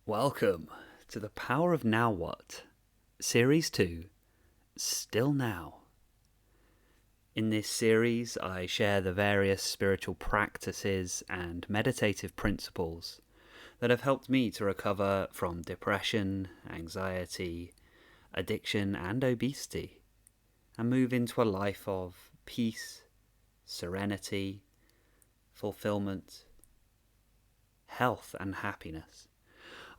Welcome to the Power of Now What, Series 2, Still Now. In this series, I share the various spiritual practices and meditative principles that have helped me to recover from depression, anxiety, addiction, and obesity, and move into a life of peace, serenity, fulfillment, health, and happiness.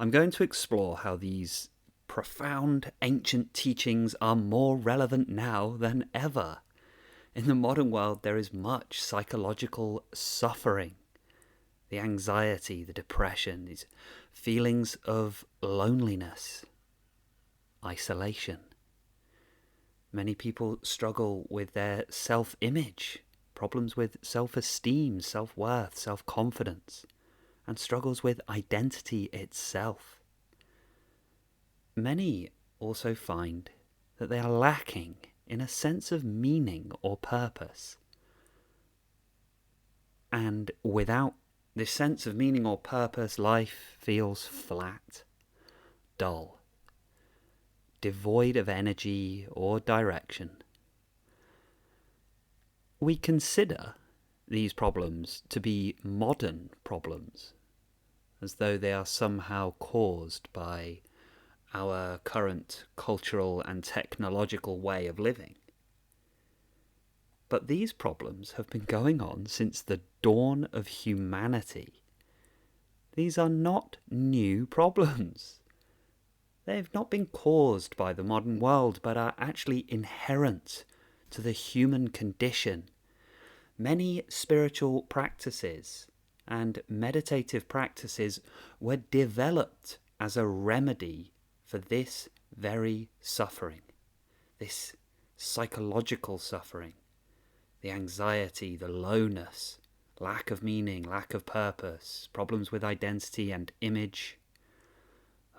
I'm going to explore how these profound ancient teachings are more relevant now than ever. In the modern world, there is much psychological suffering. The anxiety, the depression, these feelings of loneliness, isolation. Many people struggle with their self-image, problems with self-esteem, self-worth, self-confidence, and struggles with identity itself. Many also find that they are lacking in a sense of meaning or purpose. And without this sense of meaning or purpose, life feels flat, dull, devoid of energy or direction. We consider these problems to be modern problems, as though they are somehow caused by our current cultural and technological way of living. But these problems have been going on since the dawn of humanity. These are not new problems. They have not been caused by the modern world, but are actually inherent to the human condition. Many spiritual practices and meditative practices were developed as a remedy for this very suffering, this psychological suffering, the anxiety, the lowness, lack of meaning, lack of purpose, problems with identity and image.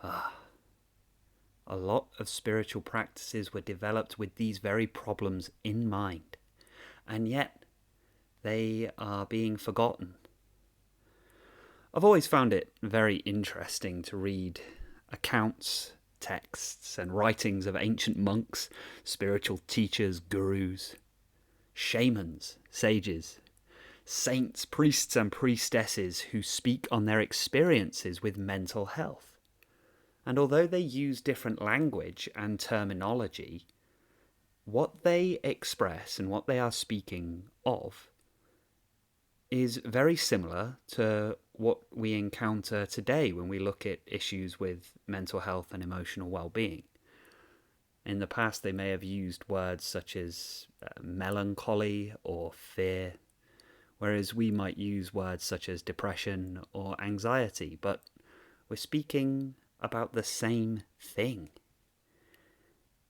A lot of spiritual practices were developed with these very problems in mind, and yet they are being forgotten. I've always found it very interesting to read accounts, texts, and writings of ancient monks, spiritual teachers, gurus, shamans, sages, saints, priests, and priestesses who speak on their experiences with mental health. And although they use different language and terminology, what they express and what they are speaking of is very similar to what we encounter today when we look at issues with mental health and emotional well-being. In the past, they may have used words such as melancholy or fear, whereas we might use words such as depression or anxiety, but we're speaking about the same thing.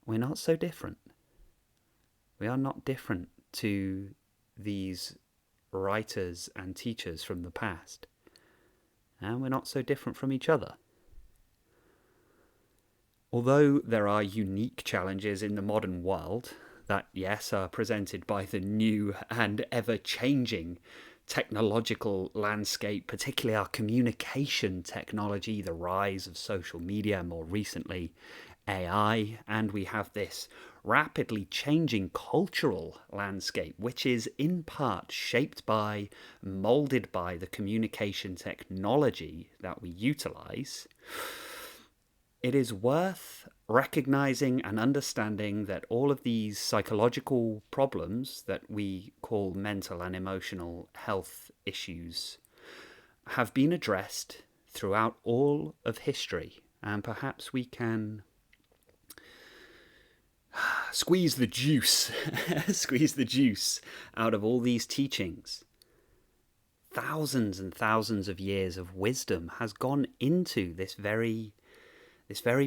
We're not so different. We are not different to these writers and teachers from the past. And we're not so different from each other. Although there are unique challenges in the modern world that, yes, are presented by the new and ever-changing technological landscape, particularly our communication technology, the rise of social media, more recently AI, and we have this rapidly changing cultural landscape, which is in part shaped by, molded by the communication technology that we utilize. It is worth recognizing and understanding that all of these psychological problems that we call mental and emotional health issues have been addressed throughout all of history, and perhaps we can squeeze the juice out of all these teachings. Thousands and thousands of years of wisdom has gone into this very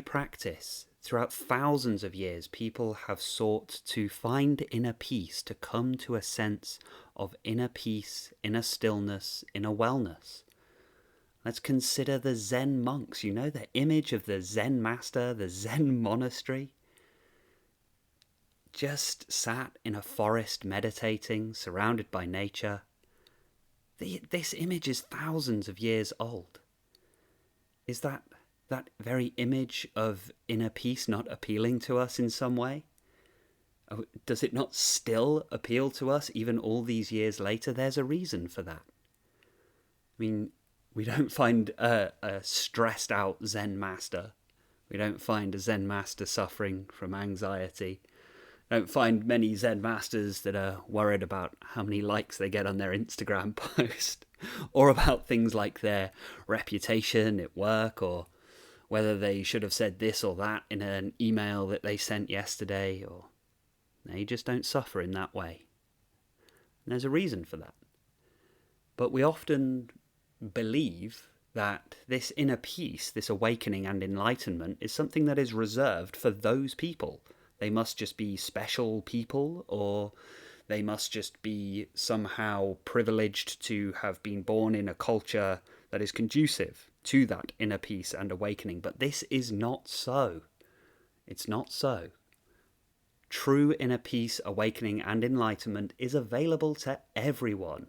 practice. Throughout thousands of years, people have sought to find inner peace, to come to a sense of inner peace, inner stillness, inner wellness. Let's consider the Zen monks. You know, the image of the Zen master, the Zen monastery. Just sat in a forest meditating, surrounded by nature. This image is thousands of years old. Is that that very image of inner peace not appealing to us in some way? Does it not still appeal to us even all these years later? There's a reason for that. I mean, we don't find a stressed out Zen master. We don't find a Zen master suffering from anxiety. Don't find many Zen masters that are worried about how many likes they get on their Instagram post, or about things like their reputation at work, or whether they should have said this or that in an email that they sent yesterday, or they just don't suffer in that way. And there's a reason for that. But we often believe that this inner peace, this awakening and enlightenment, is something that is reserved for those people. They must just be special people, or they must just be somehow privileged to have been born in a culture that is conducive to that inner peace and awakening. But this is not so. It's not so. True inner peace, awakening, and enlightenment is available to everyone.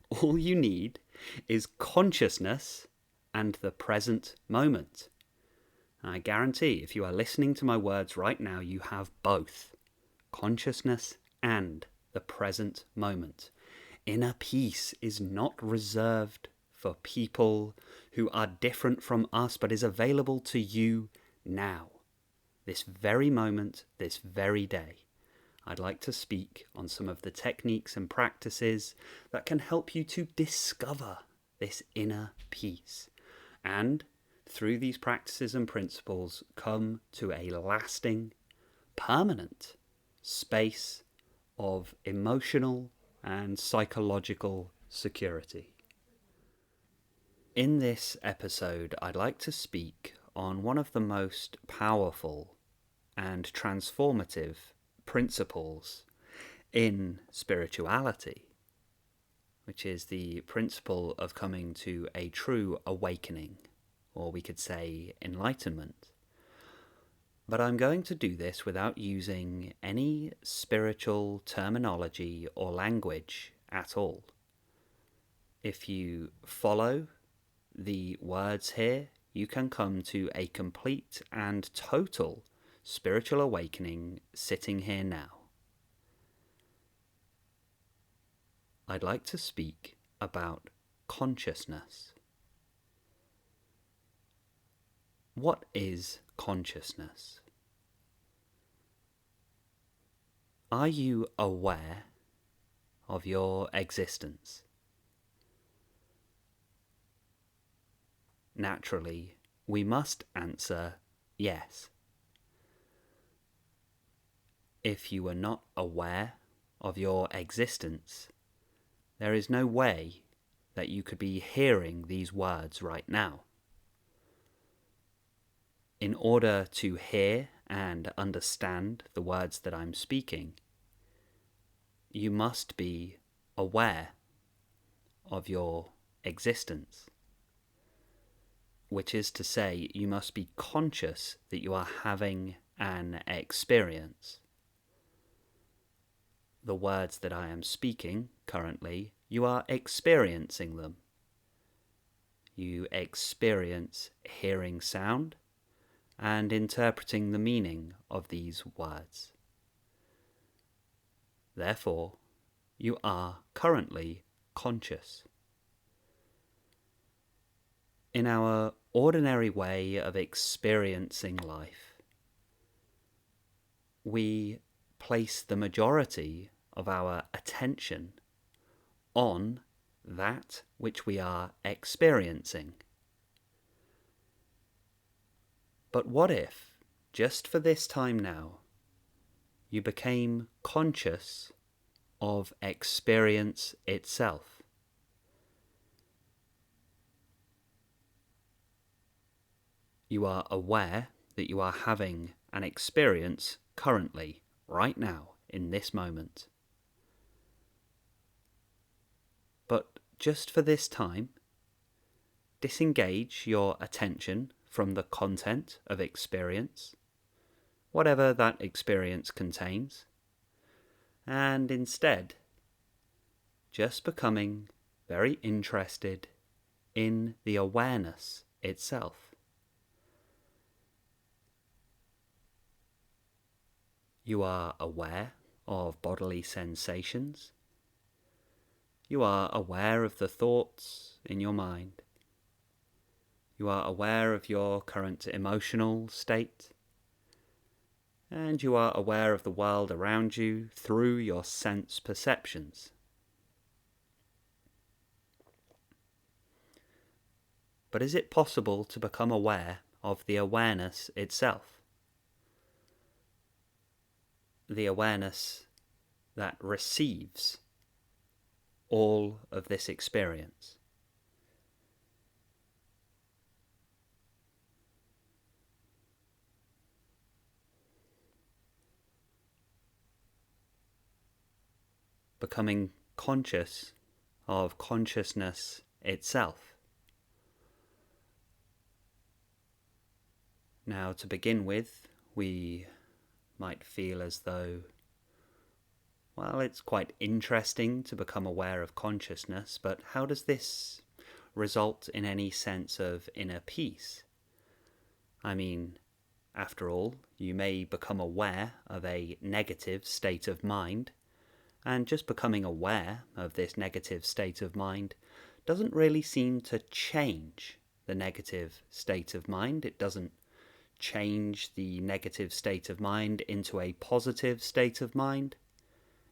All you need is consciousness and the present moment. And I guarantee if you are listening to my words right now, you have both consciousness and the present moment. Inner peace is not reserved for people who are different from us, but is available to you now, this very moment, this very day. I'd like to speak on some of the techniques and practices that can help you to discover this inner peace, and through these practices and principles come to a lasting, permanent space of emotional and psychological security. In this episode, I'd like to speak on one of the most powerful and transformative principles in spirituality, which is the principle of coming to a true awakening, or we could say enlightenment. But I'm going to do this without using any spiritual terminology or language at all. If you follow the words here, you can come to a complete and total spiritual awakening sitting here now. I'd like to speak about consciousness. What is consciousness? Are you aware of your existence? Naturally, we must answer yes. If you are not aware of your existence, there is no way that you could be hearing these words right now. In order to hear and understand the words that I'm speaking, you must be aware of your existence, which is to say, you must be conscious that you are having an experience. The words that I am speaking currently, you are experiencing them. You experience hearing sound and interpreting the meaning of these words. Therefore, you are currently conscious. In our ordinary way of experiencing life, we place the majority of our attention on that which we are experiencing. But what if, just for this time now, you became conscious of experience itself? You are aware that you are having an experience currently, right now, in this moment. But just for this time, disengage your attention from the content of experience, whatever that experience contains, and instead, just becoming very interested in the awareness itself. You are aware of bodily sensations. You are aware of the thoughts in your mind. You are aware of your current emotional state. And you are aware of the world around you through your sense perceptions. But is it possible to become aware of the awareness itself? The awareness that receives all of this experience. Becoming conscious of consciousness itself. Now, to begin with, we might feel as though, well, it's quite interesting to become aware of consciousness, but how does this result in any sense of inner peace? I mean, after all, you may become aware of a negative state of mind, and just becoming aware of this negative state of mind doesn't really seem to change the negative state of mind. It doesn't change the negative state of mind into a positive state of mind.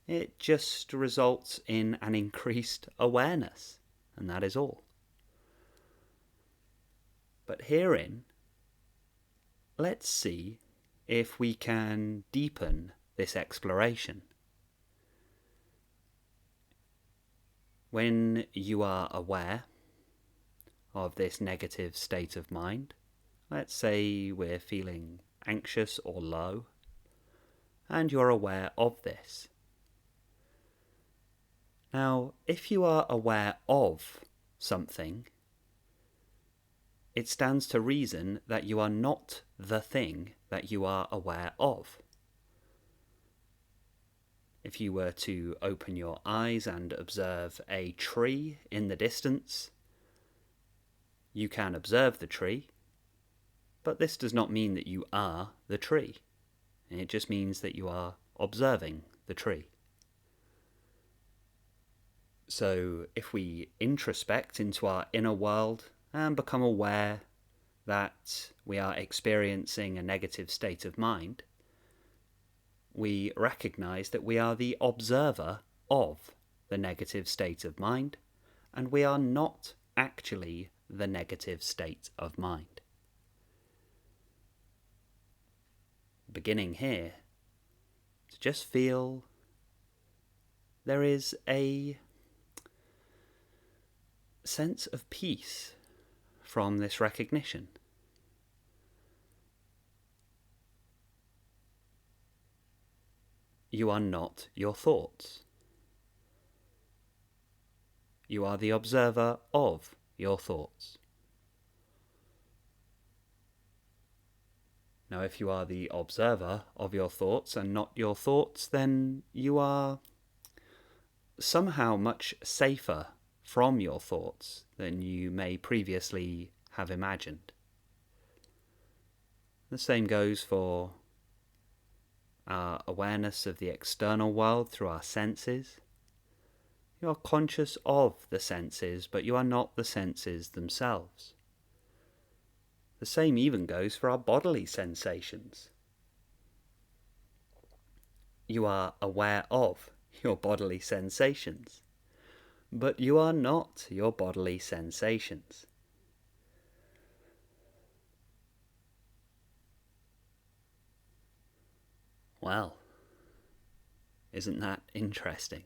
It just results in an increased awareness, and that is all. But herein, let's see if we can deepen this exploration. When you are aware of this negative state of mind, let's say we're feeling anxious or low, and you're aware of this. Now, if you are aware of something, it stands to reason that you are not the thing that you are aware of. If you were to open your eyes and observe a tree in the distance, you can observe the tree, but this does not mean that you are the tree. It just means that you are observing the tree. So if we introspect into our inner world and become aware that we are experiencing a negative state of mind, we recognize that we are the observer of the negative state of mind, and we are not actually the negative state of mind. Beginning here, to just feel there is a sense of peace from this recognition. You are not your thoughts. You are the observer of your thoughts. Now, if you are the observer of your thoughts and not your thoughts, then you are somehow much safer from your thoughts than you may previously have imagined. The same goes for our awareness of the external world through our senses. You are conscious of the senses, but you are not the senses themselves. The same even goes for our bodily sensations. You are aware of your bodily sensations, but you are not your bodily sensations. Well, isn't that interesting?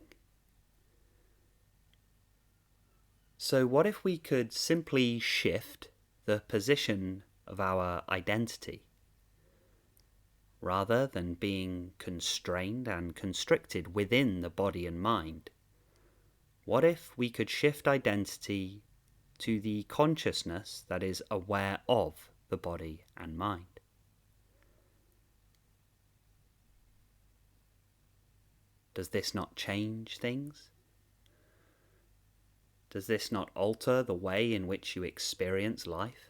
So what if we could simply shift the position of our identity? Rather than being constrained and constricted within the body and mind, what if we could shift identity to the consciousness that is aware of the body and mind? Does this not change things? Does this not alter the way in which you experience life?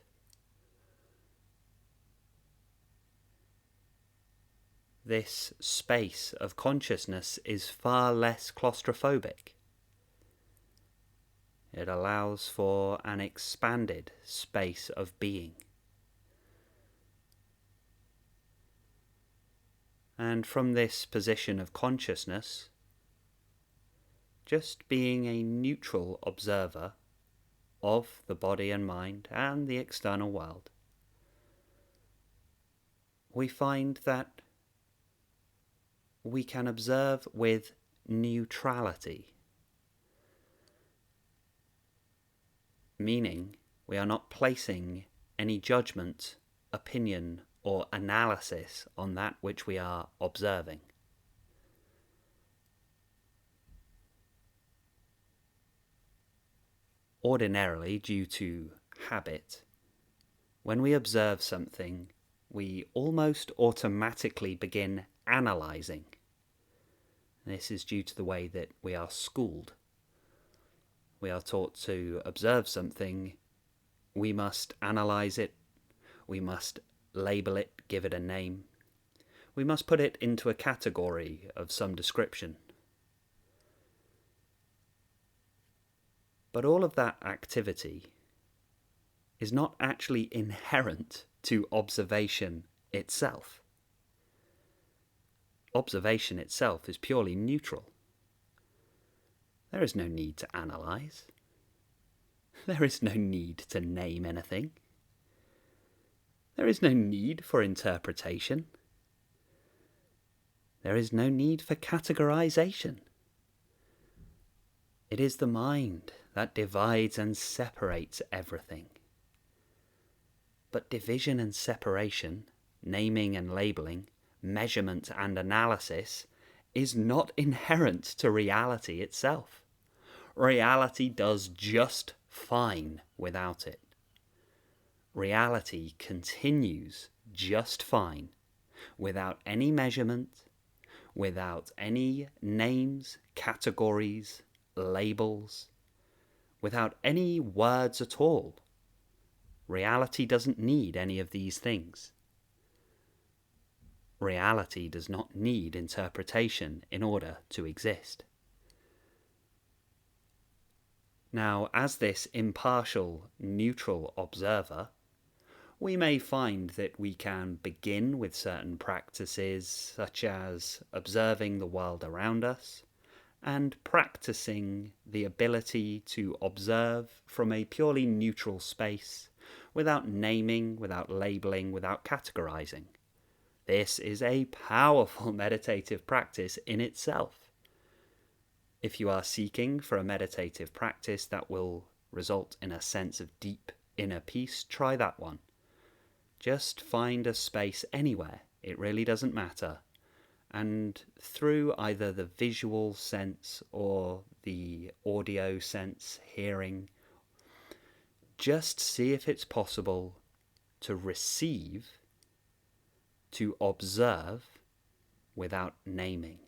this space of consciousness is far less claustrophobic. It allows for an expanded space of being. And from this position of consciousness, just being a neutral observer of the body and mind and the external world, we find that we can observe with neutrality, meaning we are not placing any judgment, opinion, or analysis on that which we are observing. Ordinarily, due to habit, when we observe something, we almost automatically begin analysing. This is due to the way that we are schooled. We are taught to observe something, we must analyse it, we must label it, give it a name. We must put it into a category of some description. But all of that activity is not actually inherent to observation itself. Observation itself is purely neutral. There is no need to analyse. There is no need to name anything. There is no need for interpretation. There is no need for categorization. It is the mind that divides and separates everything. But division and separation, naming and labeling, measurement and analysis, is not inherent to reality itself. Reality does just fine without it. Reality continues just fine without any measurement, without any names, categories, labels, without any words at all. Reality doesn't need any of these things. Reality does not need interpretation in order to exist. Now, as this impartial, neutral observer, we may find that we can begin with certain practices such as observing the world around us and practicing the ability to observe from a purely neutral space without naming, without labeling, without categorizing. This is a powerful meditative practice in itself. If you are seeking for a meditative practice that will result in a sense of deep inner peace, try that one. Just find a space anywhere, it really doesn't matter, and through either the visual sense or the audio sense, hearing, just see if it's possible to receive, to observe without naming.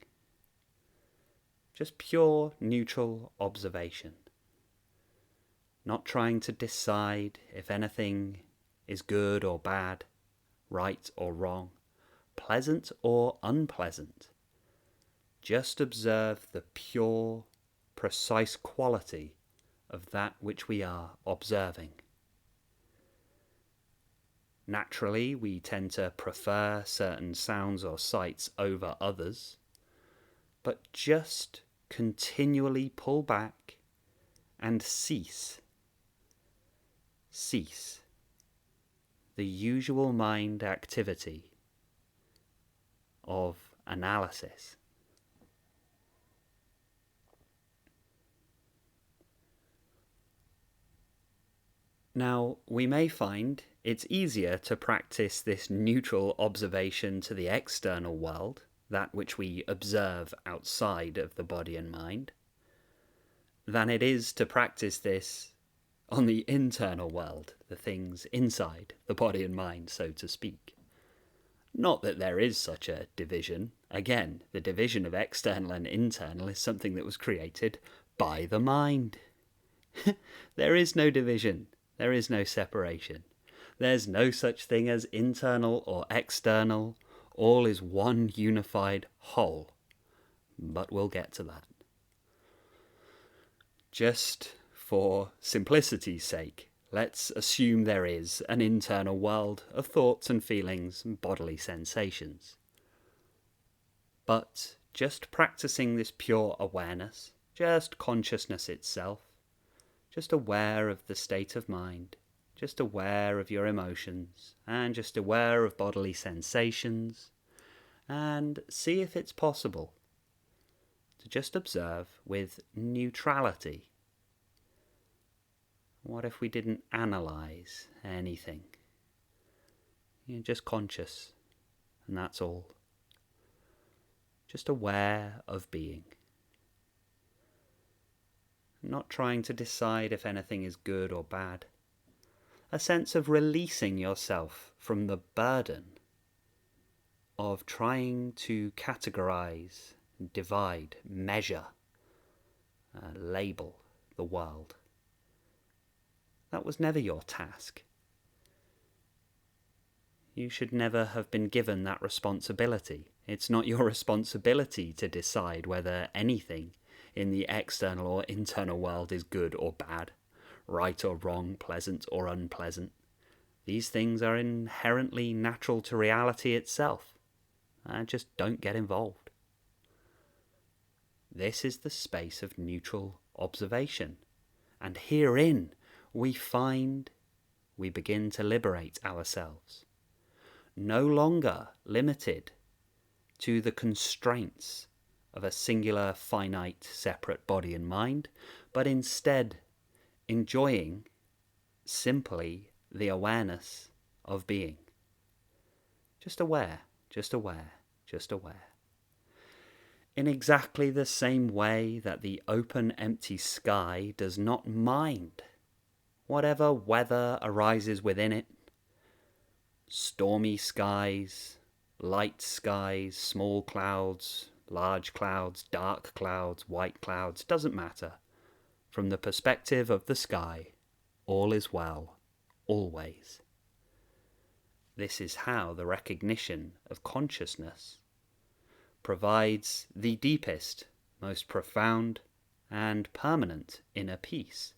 Just pure neutral observation. Not trying to decide if anything is good or bad, right or wrong, pleasant or unpleasant. Just observe the pure, precise quality of that which we are observing. Naturally, we tend to prefer certain sounds or sights over others, but just continually pull back and cease the usual mind activity of analysis. Now, we may find it's easier to practice this neutral observation to the external world, that which we observe outside of the body and mind, than it is to practice this on the internal world, the things inside the body and mind, so to speak. Not that there is such a division. Again, the division of external and internal is something that was created by the mind. There is no division. There is no separation. There's no such thing as internal or external, All is one unified whole. But we'll get to that. Just for simplicity's sake, let's assume there is an internal world of thoughts and feelings and bodily sensations. But just practicing this pure awareness, just consciousness itself, just aware of the state of mind, just aware of your emotions, and just aware of bodily sensations, and see if it's possible to just observe with neutrality. What if we didn't analyze anything? You're just conscious, and that's all. Just aware of being. Not trying to decide if anything is good or bad. A sense of releasing yourself from the burden of trying to categorize, divide, measure, label the world. That was never your task. You should never have been given that responsibility. It's not your responsibility to decide whether anything in the external or internal world is good or bad, right or wrong, pleasant or unpleasant. These things are inherently natural to reality itself. Just don't get involved. This is the space of neutral observation, and herein we begin to liberate ourselves, no longer limited to the constraints of a singular, finite, separate body and mind, but instead enjoying simply the awareness of being. Just aware, just aware, just aware. In exactly the same way that the open, empty sky does not mind whatever weather arises within it, stormy skies, light skies, small clouds, large clouds, dark clouds, white clouds, doesn't matter. From the perspective of the sky, all is well, always. This is how the recognition of consciousness provides the deepest, most profound, and permanent inner peace.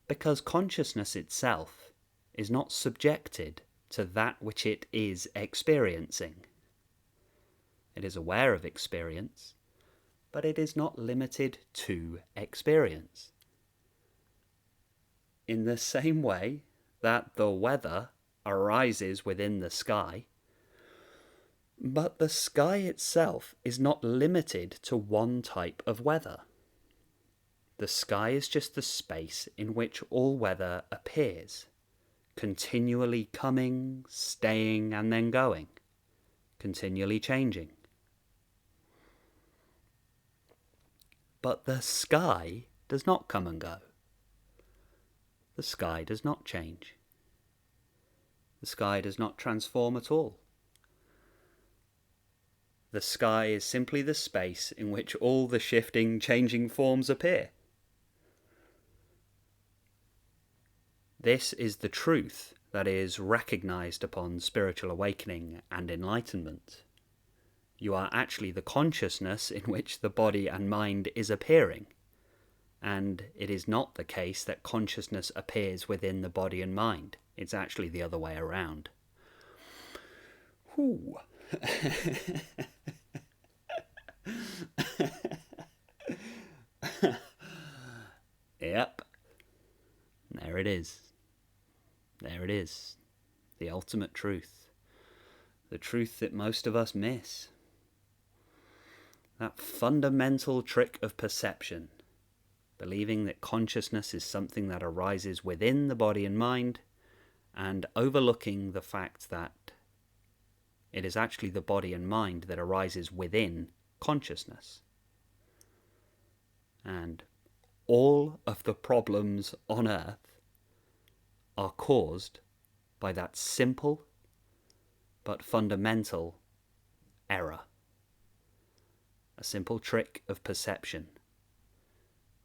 Because consciousness itself is not subjected to that which it is experiencing. It is aware of experience, but it is not limited to experience. In the same way that the weather arises within the sky, but the sky itself is not limited to one type of weather. The sky is just the space in which all weather appears, continually coming, staying, and then going, continually changing. But the sky does not come and go. The sky does not change. The sky does not transform at all. The sky is simply the space in which all the shifting, changing forms appear. This is the truth that is recognized upon spiritual awakening and enlightenment. You are actually the consciousness in which the body and mind is appearing, and it is not the case that consciousness appears within the body and mind. It's actually the other way around. Whew. Yep. There it is. There it is. The ultimate truth. The truth that most of us miss. That fundamental trick of perception. Believing that consciousness is something that arises within the body and mind, and overlooking the fact that it is actually the body and mind that arises within consciousness. And all of the problems on earth are caused by that simple but fundamental error. A simple trick of perception.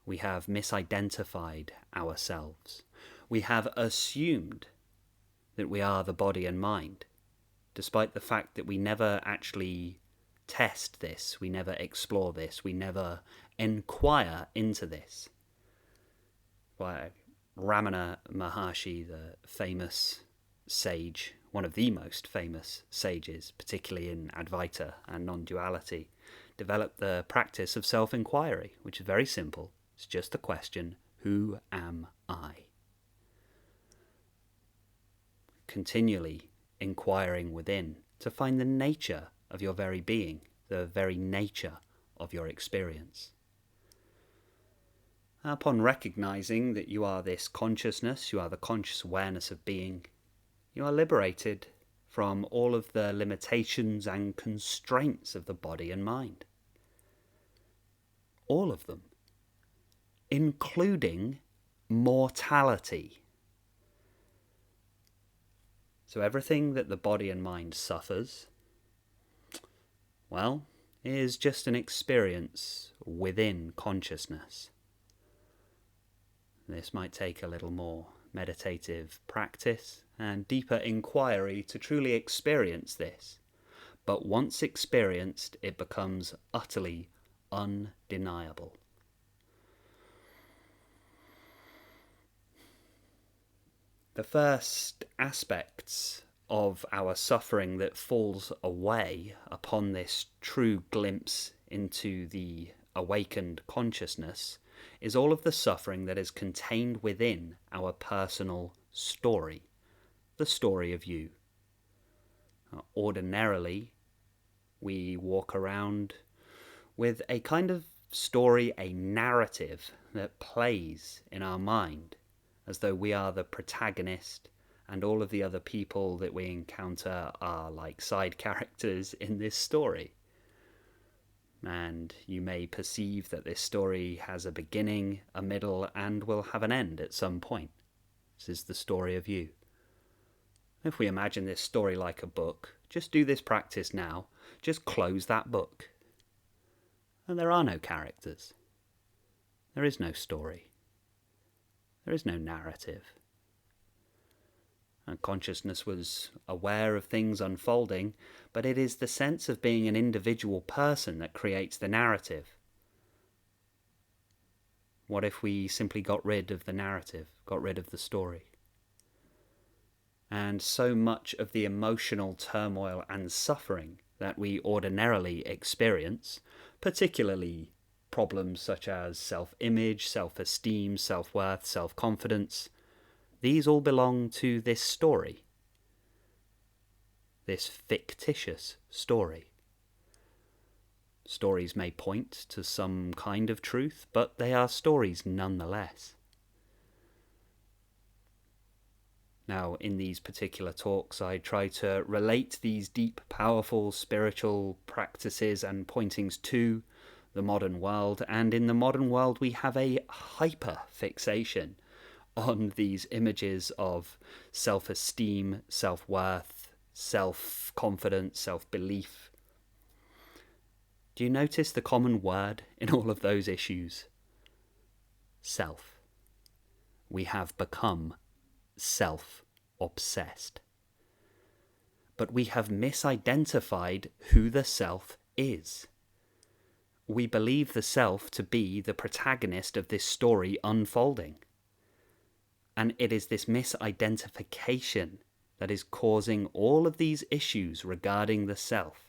We have misidentified ourselves. We have assumed that we are the body and mind, despite the fact that we never actually test this, we never explore this, we never inquire into this. Why, Ramana Maharshi, the famous sage, one of the most famous sages, particularly in Advaita and non-duality, developed the practice of self-inquiry, which is very simple. It's just the question, who am I? Continually inquiring within to find the nature of your very being, the very nature of your experience. Upon recognizing that you are this consciousness, you are the conscious awareness of being, you are liberated from all of the limitations and constraints of the body and mind. All of them, including mortality. So everything that the body and mind suffers, well, is just an experience within consciousness. This might take a little more meditative practice and deeper inquiry to truly experience this. But once experienced, it becomes utterly undeniable. The first aspects of our suffering that falls away upon this true glimpse into the awakened consciousness is all of the suffering that is contained within our personal story, the story of you. Ordinarily, we walk around with a kind of story, a narrative that plays in our mind, as though we are the protagonist and all of the other people that we encounter are like side characters in this story. And you may perceive that this story has a beginning, a middle, and will have an end at some point. This is the story of you. If we imagine this story like a book, just do this practice now. Just close that book. And there are no characters. There is no story. There is no narrative. And consciousness was aware of things unfolding, but it is the sense of being an individual person that creates the narrative. What if we simply got rid of the narrative, got rid of the story? And so much of the emotional turmoil and suffering that we ordinarily experience, particularly problems such as self-image, self-esteem, self-worth, self-confidence, these all belong to this story, this fictitious story. Stories may point to some kind of truth, but they are stories nonetheless. Now, in these particular talks, I try to relate these deep, powerful spiritual practices and pointings to the modern world, and in the modern world we have a hyper-fixation on these images of self-esteem, self-worth, self-confidence, self-belief. Do you notice the common word in all of those issues? Self. We have become self-obsessed. But we have misidentified who the self is. We believe the self to be the protagonist of this story unfolding. And it is this misidentification that is causing all of these issues regarding the self.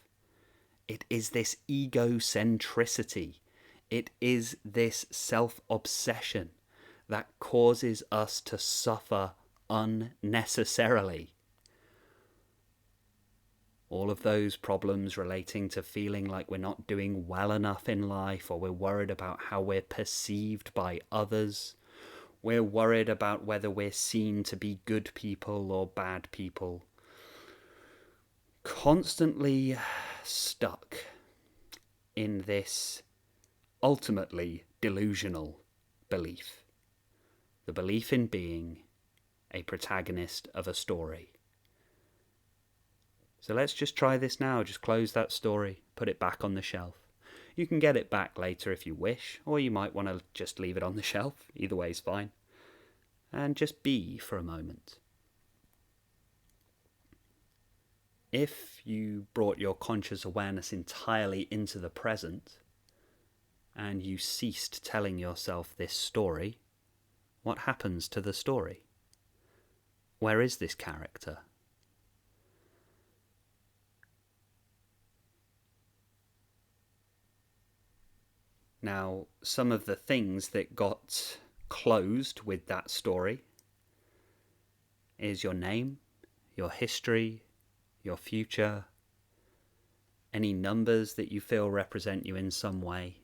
It is this egocentricity. It is this self-obsession that causes us to suffer unnecessarily. All of those problems relating to feeling like we're not doing well enough in life, or we're worried about how we're perceived by others. We're worried about whether we're seen to be good people or bad people. Constantly stuck in this ultimately delusional belief. The belief in being a protagonist of a story. So let's just try this now. Just close that story, put it back on the shelf. You can get it back later if you wish, or you might want to just leave it on the shelf. Either way is fine. And just be for a moment. if you brought your conscious awareness entirely into the present and you ceased telling yourself this story, what happens to the story? Where is this character? Now, some of the things that got closed with that story is your name, your history, your future, any numbers that you feel represent you in some way.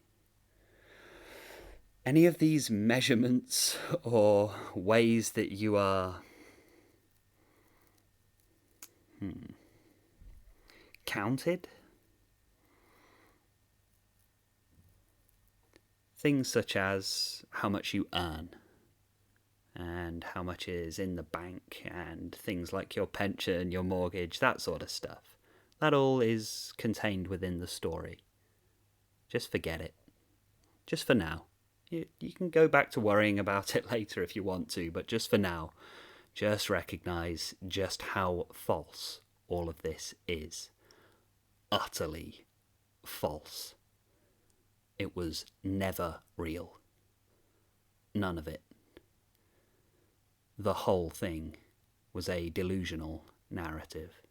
Any of these measurements or ways that you are counted? Things such as how much you earn and how much is in the bank and things like your pension, your mortgage, that sort of stuff. That all is contained within the story. Just forget it. Just for now. You can go back to worrying about it later if you want to, but just for now, just recognize just how false all of this is. Utterly false. It was never real. None of it. The whole thing was a delusional narrative.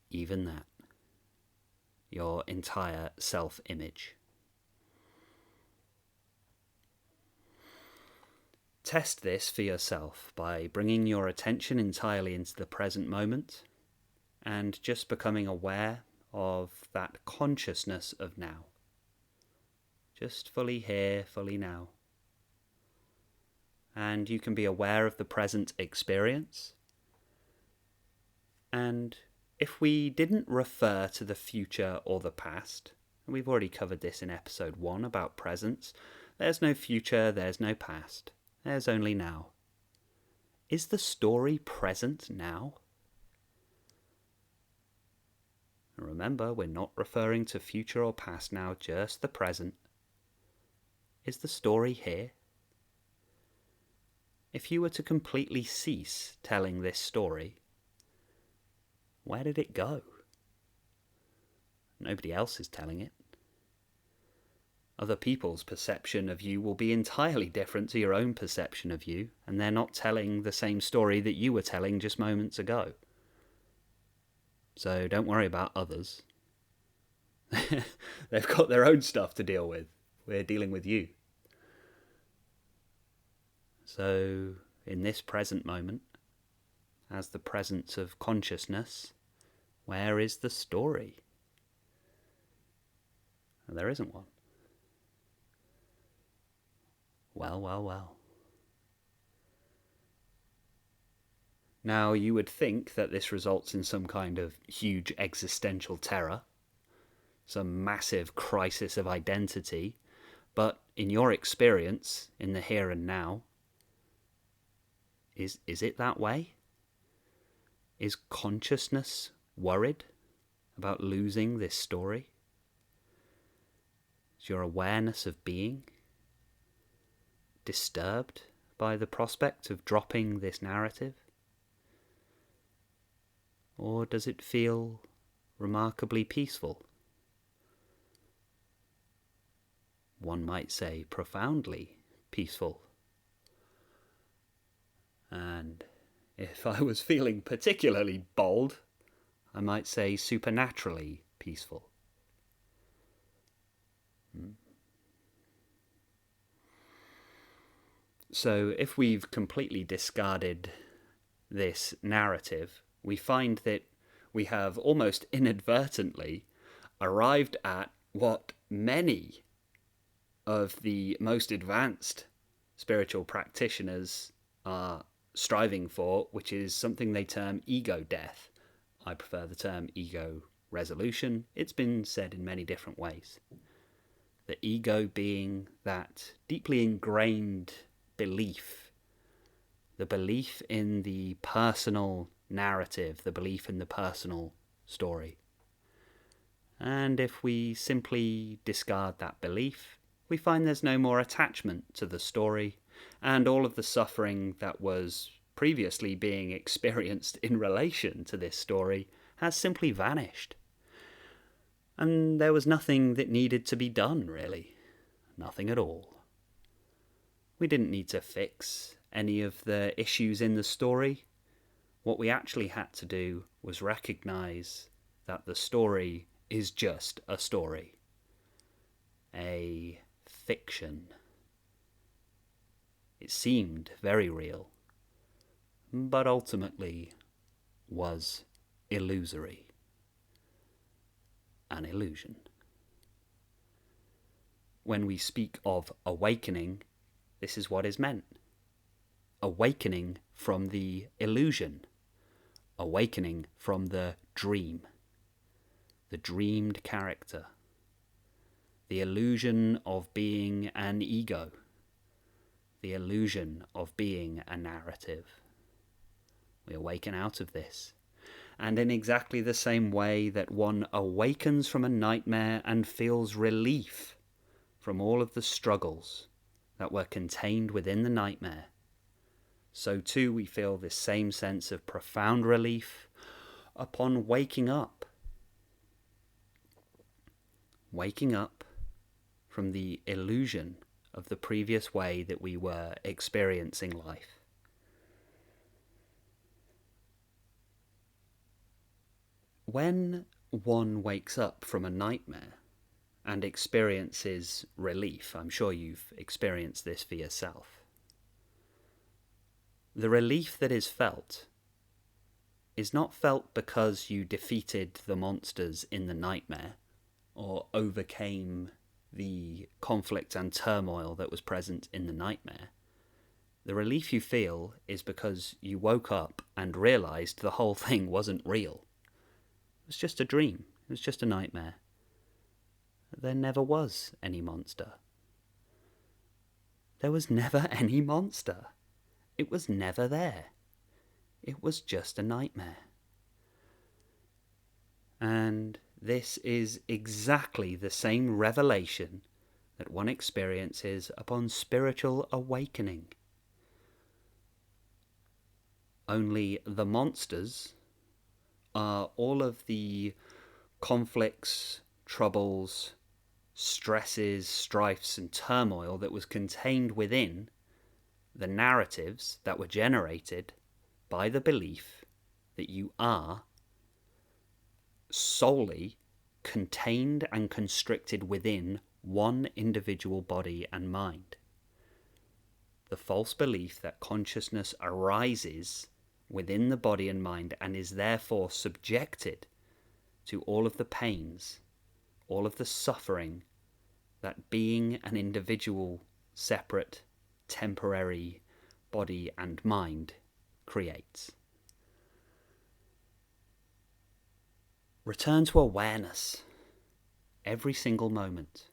Even that. Your entire self-image. Test this for yourself by bringing your attention entirely into the present moment and just becoming aware of that consciousness of now. Just fully here, fully now. And you can be aware of the present experience. And if we didn't refer to the future or the past, and we've already covered this in episode 1 about presence, there's no future, there's no past. There's only now. Is the story present now? Remember, we're not referring to future or past now, just the present. Is the story here? If you were to completely cease telling this story, where did it go? Nobody else is telling it. Other people's perception of you will be entirely different to your own perception of you, and they're not telling the same story that you were telling just moments ago. So don't worry about others. They've got their own stuff to deal with. We're dealing with you. So, in this present moment, as the presence of consciousness, where is the story? Well, there isn't one. Well. Now, you would think that this results in some kind of huge existential terror, some massive crisis of identity, but in your experience, in the here and now, is it that way? Is consciousness worried about losing this story? Is your awareness of being disturbed by the prospect of dropping this narrative? Or does it feel remarkably peaceful? One might say profoundly peaceful. And if I was feeling particularly bold, I might say supernaturally peaceful. So if we've completely discarded this narrative, we find that we have almost inadvertently arrived at what many of the most advanced spiritual practitioners are striving for, which is something they term ego death. I prefer the term ego resolution. It's been said in many different ways. The ego being that deeply ingrained belief, the belief in the personal narrative, the belief in the personal story. And if we simply discard that belief, we find there's no more attachment to the story, and all of the suffering that was previously being experienced in relation to this story has simply vanished. And there was nothing that needed to be done, really. Nothing at all. We didn't need to fix any of the issues in the story. What we actually had to do was recognize that the story is just a story. A fiction. It seemed very real, but ultimately was illusory. An illusion. When we speak of awakening, this is what is meant. Awakening from the illusion. Awakening from the dream. The dreamed character. The illusion of being an ego. The illusion of being a narrative. We awaken out of this. And in exactly the same way that one awakens from a nightmare and feels relief from all of the struggles that were contained within the nightmare, so too we feel this same sense of profound relief upon waking up. Waking up from the illusion of the previous way that we were experiencing life. When one wakes up from a nightmare and experiences relief, I'm sure you've experienced this for yourself, the relief that is felt is not felt because you defeated the monsters in the nightmare or overcame the conflict and turmoil that was present in the nightmare. The relief you feel is because you woke up and realized the whole thing wasn't real. It was just a dream. It was just a nightmare. There never was any monster. There was never any monster. It was never there. It was just a nightmare. And this is exactly the same revelation that one experiences upon spiritual awakening. Only the monsters are all of the conflicts, troubles, stresses, strifes, and turmoil that was contained within the narratives that were generated by the belief that you are solely contained and constricted within one individual body and mind. The false belief that consciousness arises within the body and mind and is therefore subjected to all of the pains, all of the suffering that being an individual, separate, temporary body and mind creates. Return to awareness every single moment.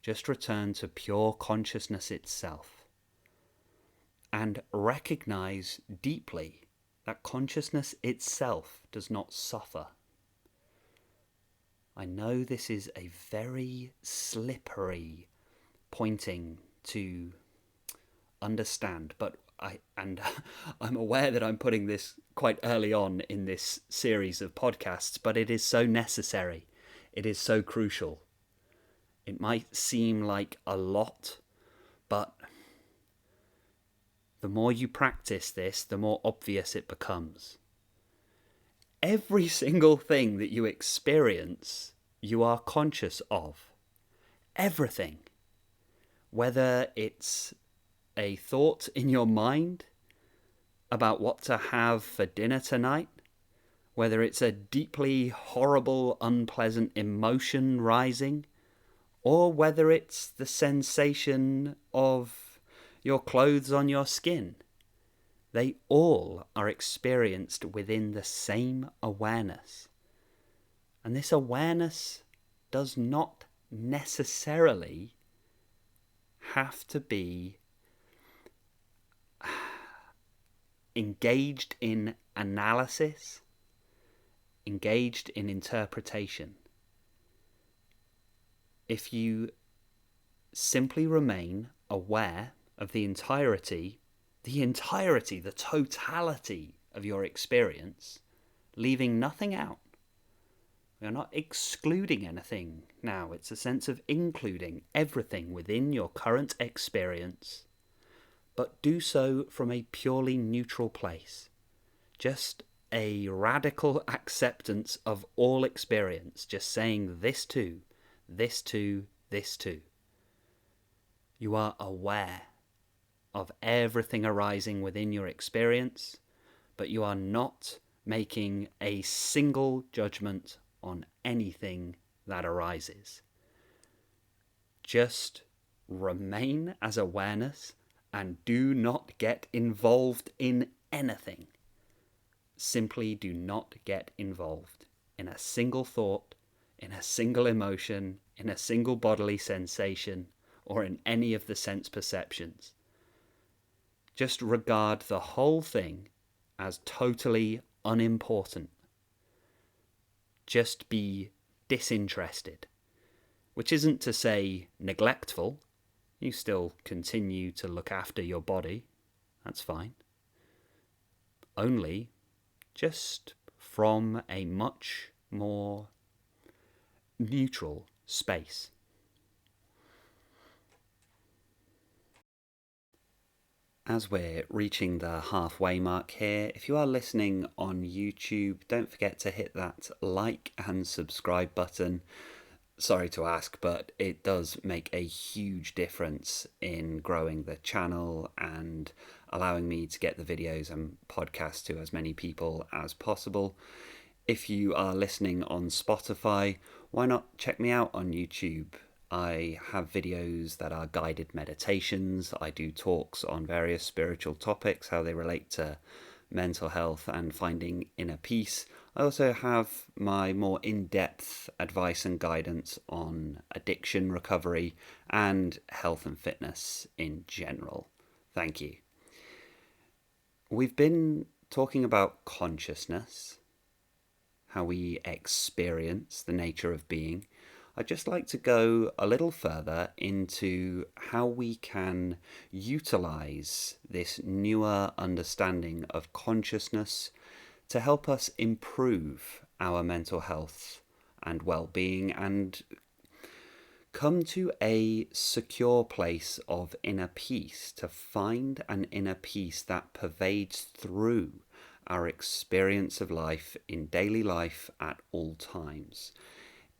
Just return to pure consciousness itself and recognize deeply that consciousness itself does not suffer. I know this is a very slippery pointing to understand, but I'm aware that I'm putting this quite early on in this series of podcasts, but it is so necessary. It is so crucial. It might seem like a lot, but the more you practice this, the more obvious it becomes. Every single thing that you experience, you are conscious of. Everything. Whether it's a thought in your mind about what to have for dinner tonight, whether it's a deeply horrible, unpleasant emotion rising, or whether it's the sensation of your clothes on your skin. They all are experienced within the same awareness. And this awareness does not necessarily have to be engaged in analysis, engaged in interpretation. If you simply remain aware of the entirety the entirety, the totality of your experience, leaving nothing out. We are not excluding anything now. It's a sense of including everything within your current experience, but do so from a purely neutral place. Just a radical acceptance of all experience, just saying this too, this too, this too. You are aware of everything arising within your experience, but you are not making a single judgment on anything that arises. Just remain as awareness and do not get involved in anything. Simply do not get involved in a single thought, in a single emotion, in a single bodily sensation, or in any of the sense perceptions. Just regard the whole thing as totally unimportant. Just be disinterested, which isn't to say neglectful. You still continue to look after your body. That's fine. Only just from a much more neutral space. As we're reaching the halfway mark here, if you are listening on YouTube, don't forget to hit that like and subscribe button. Sorry to ask, but it does make a huge difference in growing the channel and allowing me to get the videos and podcasts to as many people as possible. If you are listening on Spotify, why not check me out on YouTube? I have videos that are guided meditations. I do talks on various spiritual topics, how they relate to mental health and finding inner peace. I also have my more in-depth advice and guidance on addiction recovery and health and fitness in general. Thank you. We've been talking about consciousness, how we experience the nature of being. I'd just like to go a little further into how we can utilize this newer understanding of consciousness to help us improve our mental health and well-being and come to a secure place of inner peace, to find an inner peace that pervades through our experience of life in daily life at all times.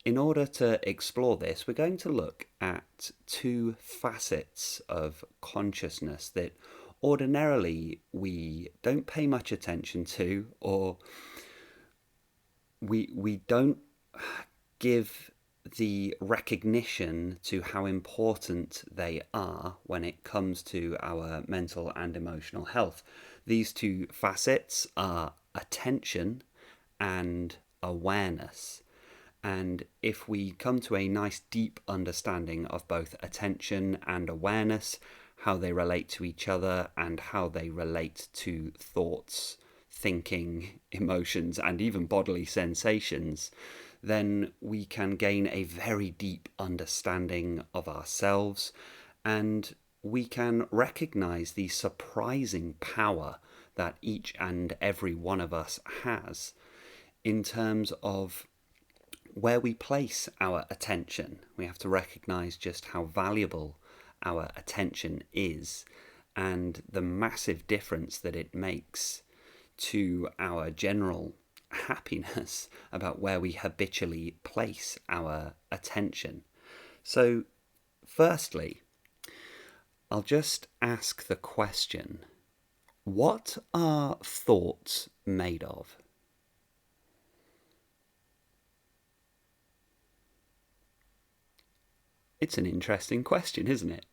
In order to explore this, we're going to look at two facets of consciousness that ordinarily we don't pay much attention to, or we don't give the recognition to how important they are when it comes to our mental and emotional health. These two facets are attention and awareness. And if we come to a nice deep understanding of both attention and awareness, how they relate to each other and how they relate to thoughts, thinking, emotions, and even bodily sensations, then we can gain a very deep understanding of ourselves, and we can recognize the surprising power that each and every one of us has in terms of where we place our attention. We have to recognize just how valuable our attention is and the massive difference that it makes to our general happiness about where we habitually place our attention. So, firstly, I'll just ask the question, what are thoughts made of? It's an interesting question, isn't it?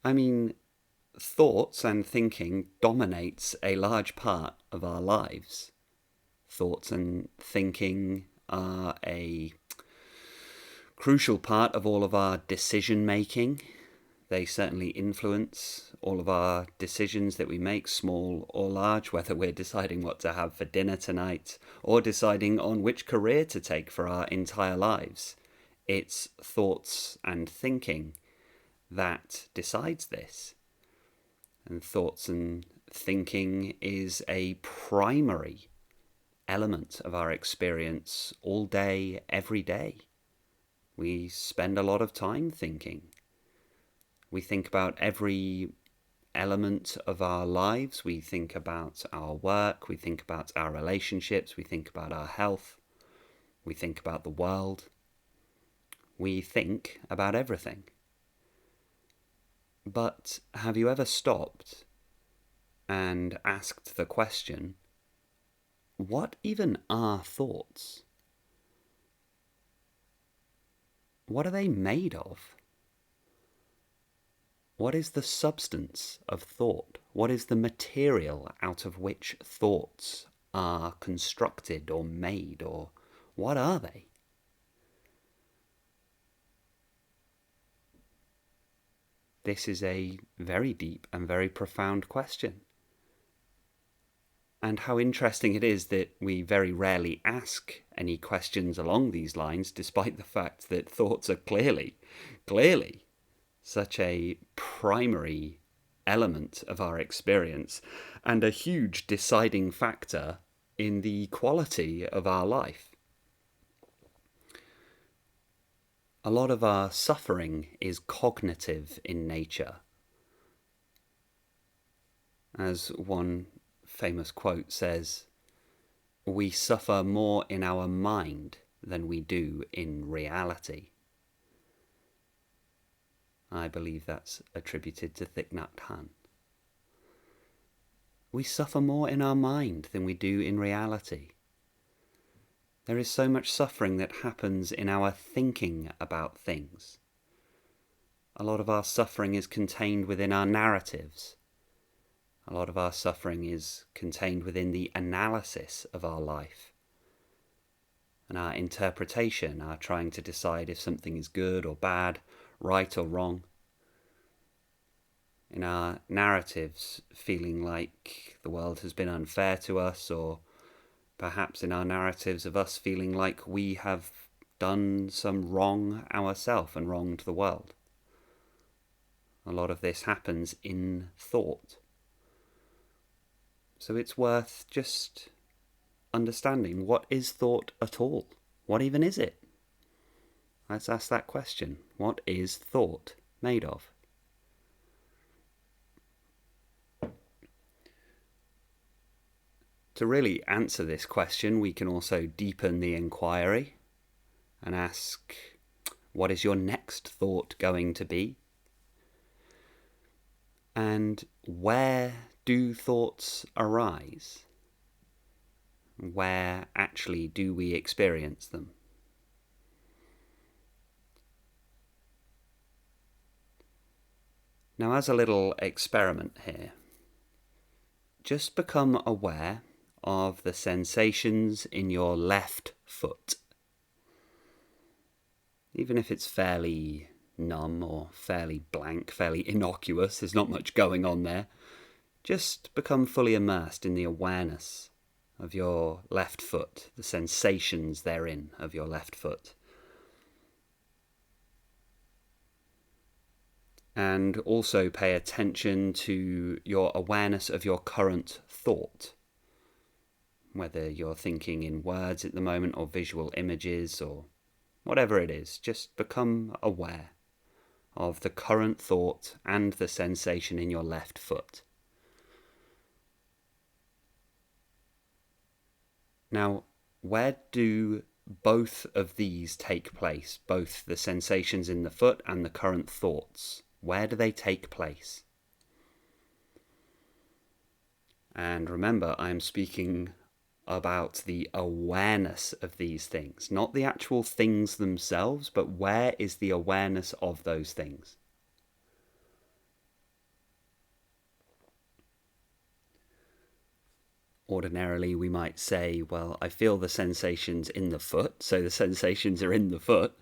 I mean, thoughts and thinking dominates a large part of our lives. Thoughts and thinking are a crucial part of all of our decision making. They certainly influence all of our decisions that we make, small or large, whether we're deciding what to have for dinner tonight or deciding on which career to take for our entire lives. It's thoughts and thinking that decides this. And thoughts and thinking is a primary element of our experience all day, every day. We spend a lot of time thinking. We think about every element of our lives. We think about our work, we think about our relationships, we think about our health, we think about the world. We think about everything. But have you ever stopped and asked the question, what even are thoughts? What are they made of? What is the substance of thought? What is the material out of which thoughts are constructed or made, or what are they? This is a very deep and very profound question. And how interesting it is that we very rarely ask any questions along these lines, despite the fact that thoughts are clearly such a primary element of our experience and a huge deciding factor in the quality of our life. A lot of our suffering is cognitive in nature. As one famous quote says, we suffer more in our mind than we do in reality. I believe that's attributed to Thich Nhat Hanh. We suffer more in our mind than we do in reality. There is so much suffering that happens in our thinking about things. A lot of our suffering is contained within our narratives. A lot of our suffering is contained within the analysis of our life and our interpretation, our trying to decide if something is good or bad, right or wrong. In our narratives, feeling like the world has been unfair to us, or perhaps in our narratives of us feeling like we have done some wrong ourselves and wronged the world. A lot of this happens in thought. So it's worth just understanding, what is thought at all? What even is it? Let's ask that question. What is thought made of? To really answer this question, we can also deepen the inquiry and ask, what is your next thought going to be? And where do thoughts arise? Where actually do we experience them? Now, as a little experiment here, just become aware of the sensations in your left foot. Even if it's fairly numb or fairly blank, fairly innocuous, there's not much going on there, just become fully immersed in the awareness of your left foot, the sensations therein of your left foot. And also pay attention to your awareness of your current thought. Whether you're thinking in words at the moment or visual images or whatever it is, just become aware of the current thought and the sensation in your left foot. Now, where do both of these take place? Both the sensations in the foot and the current thoughts. Where do they take place? And remember, I'm speaking about the awareness of these things, not the actual things themselves, but where is the awareness of those things? Ordinarily, we might say, well, I feel the sensations in the foot, so the sensations are in the foot,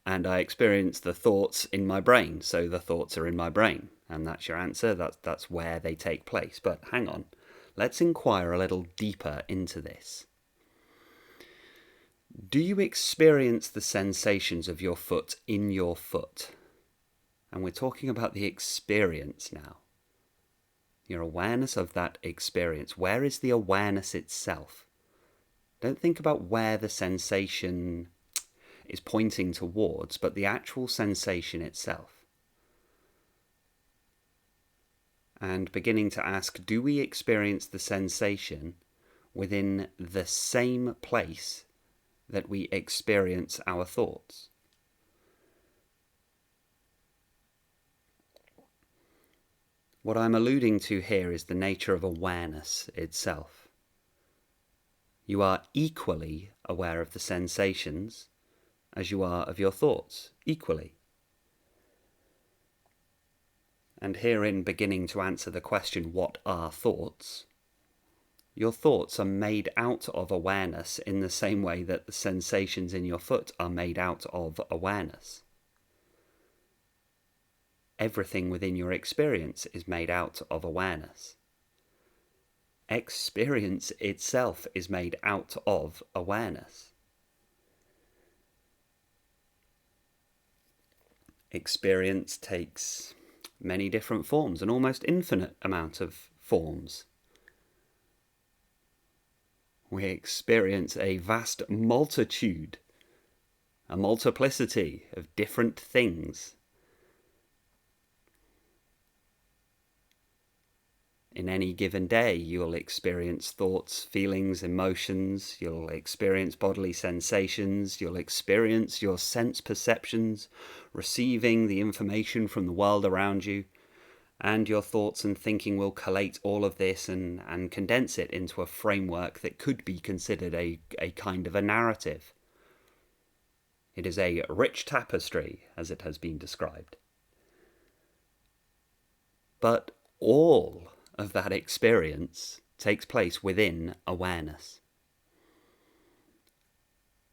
and I experience the thoughts in my brain, so the thoughts are in my brain. And that's your answer, that's where they take place. But hang on, let's inquire a little deeper into this. Do you experience the sensations of your foot in your foot? And we're talking about the experience now. Your awareness of that experience. Where is the awareness itself? Don't think about where the sensation is pointing towards, but the actual sensation itself. And beginning to ask, do we experience the sensation within the same place that we experience our thoughts? What I'm alluding to here is the nature of awareness itself. You are equally aware of the sensations as you are of your thoughts, equally. And herein beginning to answer the question, what are thoughts? Your thoughts are made out of awareness in the same way that the sensations in your foot are made out of awareness. Everything within your experience is made out of awareness. Experience itself is made out of awareness. Experience takes many different forms, an almost infinite amount of forms. We experience a vast multitude, a multiplicity of different things. In any given day, you'll experience thoughts, feelings, emotions, you'll experience bodily sensations, you'll experience your sense perceptions, receiving the information from the world around you, and your thoughts and thinking will collate all of this and condense it into a framework that could be considered a kind of a narrative. It is a rich tapestry, as it has been described. But all of that experience takes place within awareness.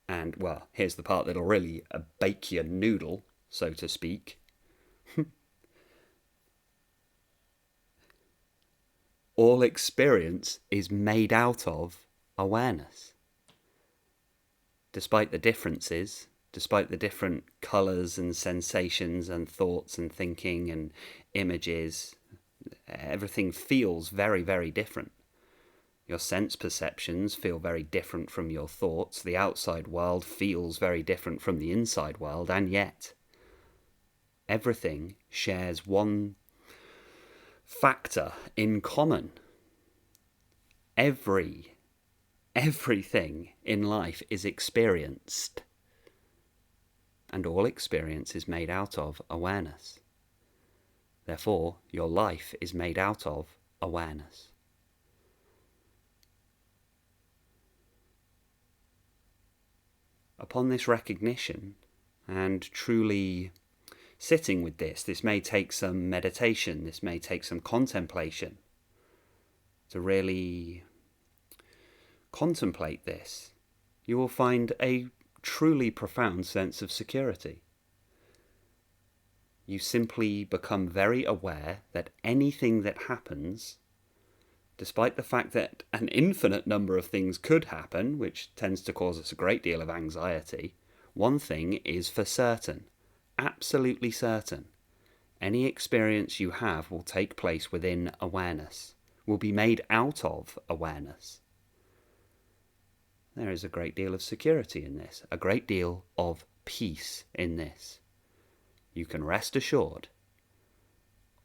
And, well, here's the part that'll really bake your noodle, so to speak. All experience is made out of awareness. Despite the differences, despite the different colours and sensations and thoughts and thinking and images, everything feels very, very different. Your sense perceptions feel very different from your thoughts. The outside world feels very different from the inside world, and yet everything shares one factor in common. Everything in life is experienced, and all experience is made out of awareness. Therefore, your life is made out of awareness. Upon this recognition, and truly sitting with this may take some meditation, this may take some contemplation, to really contemplate this, you will find a truly profound sense of security. You simply become very aware that anything that happens, despite the fact that an infinite number of things could happen, which tends to cause us a great deal of anxiety, one thing is for certain, absolutely certain. Any experience you have will take place within awareness, will be made out of awareness. There is a great deal of security in this, a great deal of peace in this. You can rest assured,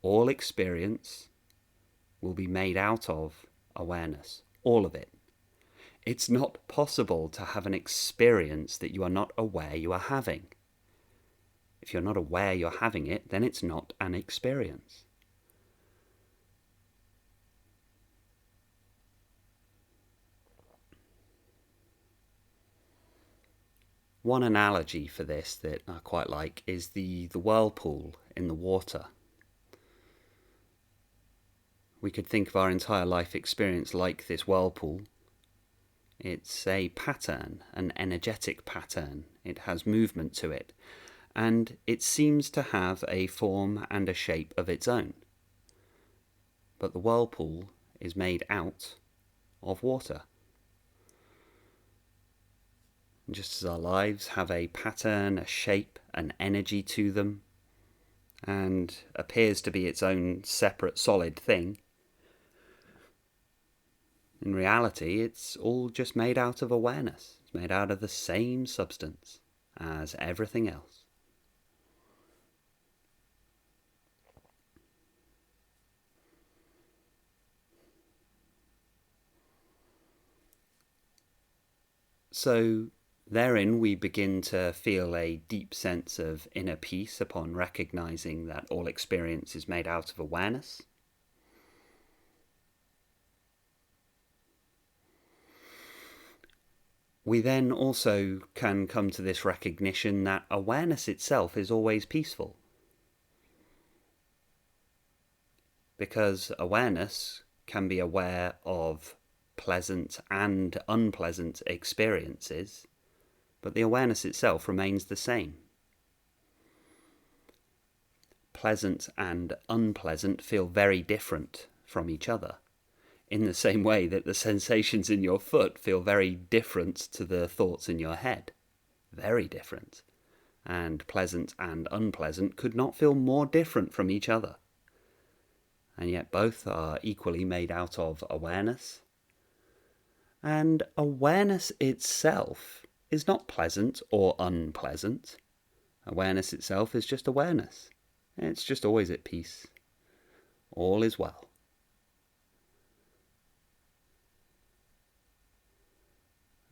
all experience will be made out of awareness, all of it. It's not possible to have an experience that you are not aware you are having. If you're not aware you're having it, then it's not an experience. One analogy for this that I quite like is the whirlpool in the water. We could think of our entire life experience like this whirlpool. It's a pattern, an energetic pattern. It has movement to it, and it seems to have a form and a shape of its own. But the whirlpool is made out of water. Just as our lives have a pattern, a shape, an energy to them, and appears to be its own separate solid thing, In reality, it's all just made out of awareness. It's made out of the same substance as everything else. So therein we begin to feel a deep sense of inner peace upon recognizing that all experience is made out of awareness. We then also can come to this recognition that awareness itself is always peaceful. Because awareness can be aware of pleasant and unpleasant experiences, but the awareness itself remains the same. Pleasant and unpleasant feel very different from each other, in the same way that the sensations in your foot feel very different to the thoughts in your head. Very different. And pleasant and unpleasant could not feel more different from each other. And yet both are equally made out of awareness. And awareness itself is not pleasant or unpleasant. Awareness itself is just awareness. It's just always at peace. All is well.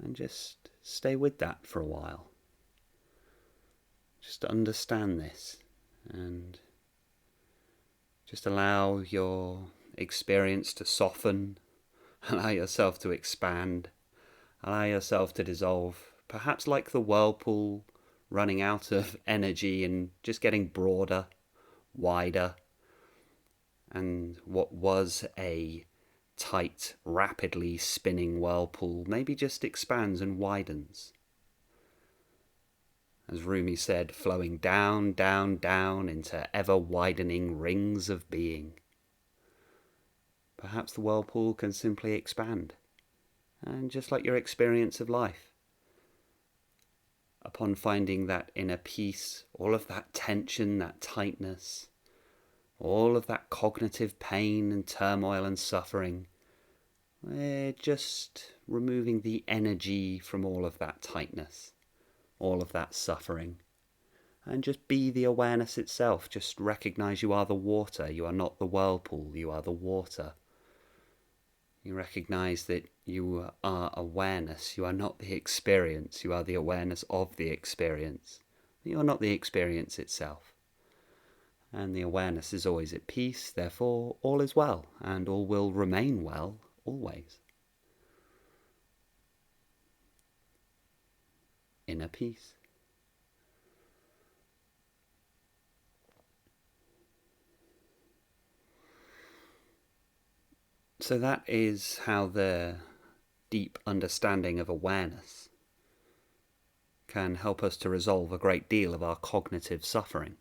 And just stay with that for a while. Just understand this and just allow your experience to soften, allow yourself to expand, allow yourself to dissolve, perhaps like the whirlpool running out of energy and just getting broader, wider, and what was a tight, rapidly spinning whirlpool maybe just expands and widens. As Rumi said, flowing down, down, down into ever-widening rings of being. Perhaps the whirlpool can simply expand, and just like your experience of life, upon finding that inner peace, all of that tension, that tightness, all of that cognitive pain and turmoil and suffering, we're just removing the energy from all of that tightness, all of that suffering, and just be the awareness itself. Just recognize you are the water, you are not the whirlpool, you are the water. You recognize that you are awareness, you are not the experience, you are the awareness of the experience. You are not the experience itself. And the awareness is always at peace, therefore all is well, and all will remain well always. Inner peace. So that is how the deep understanding of awareness can help us to resolve a great deal of our cognitive suffering.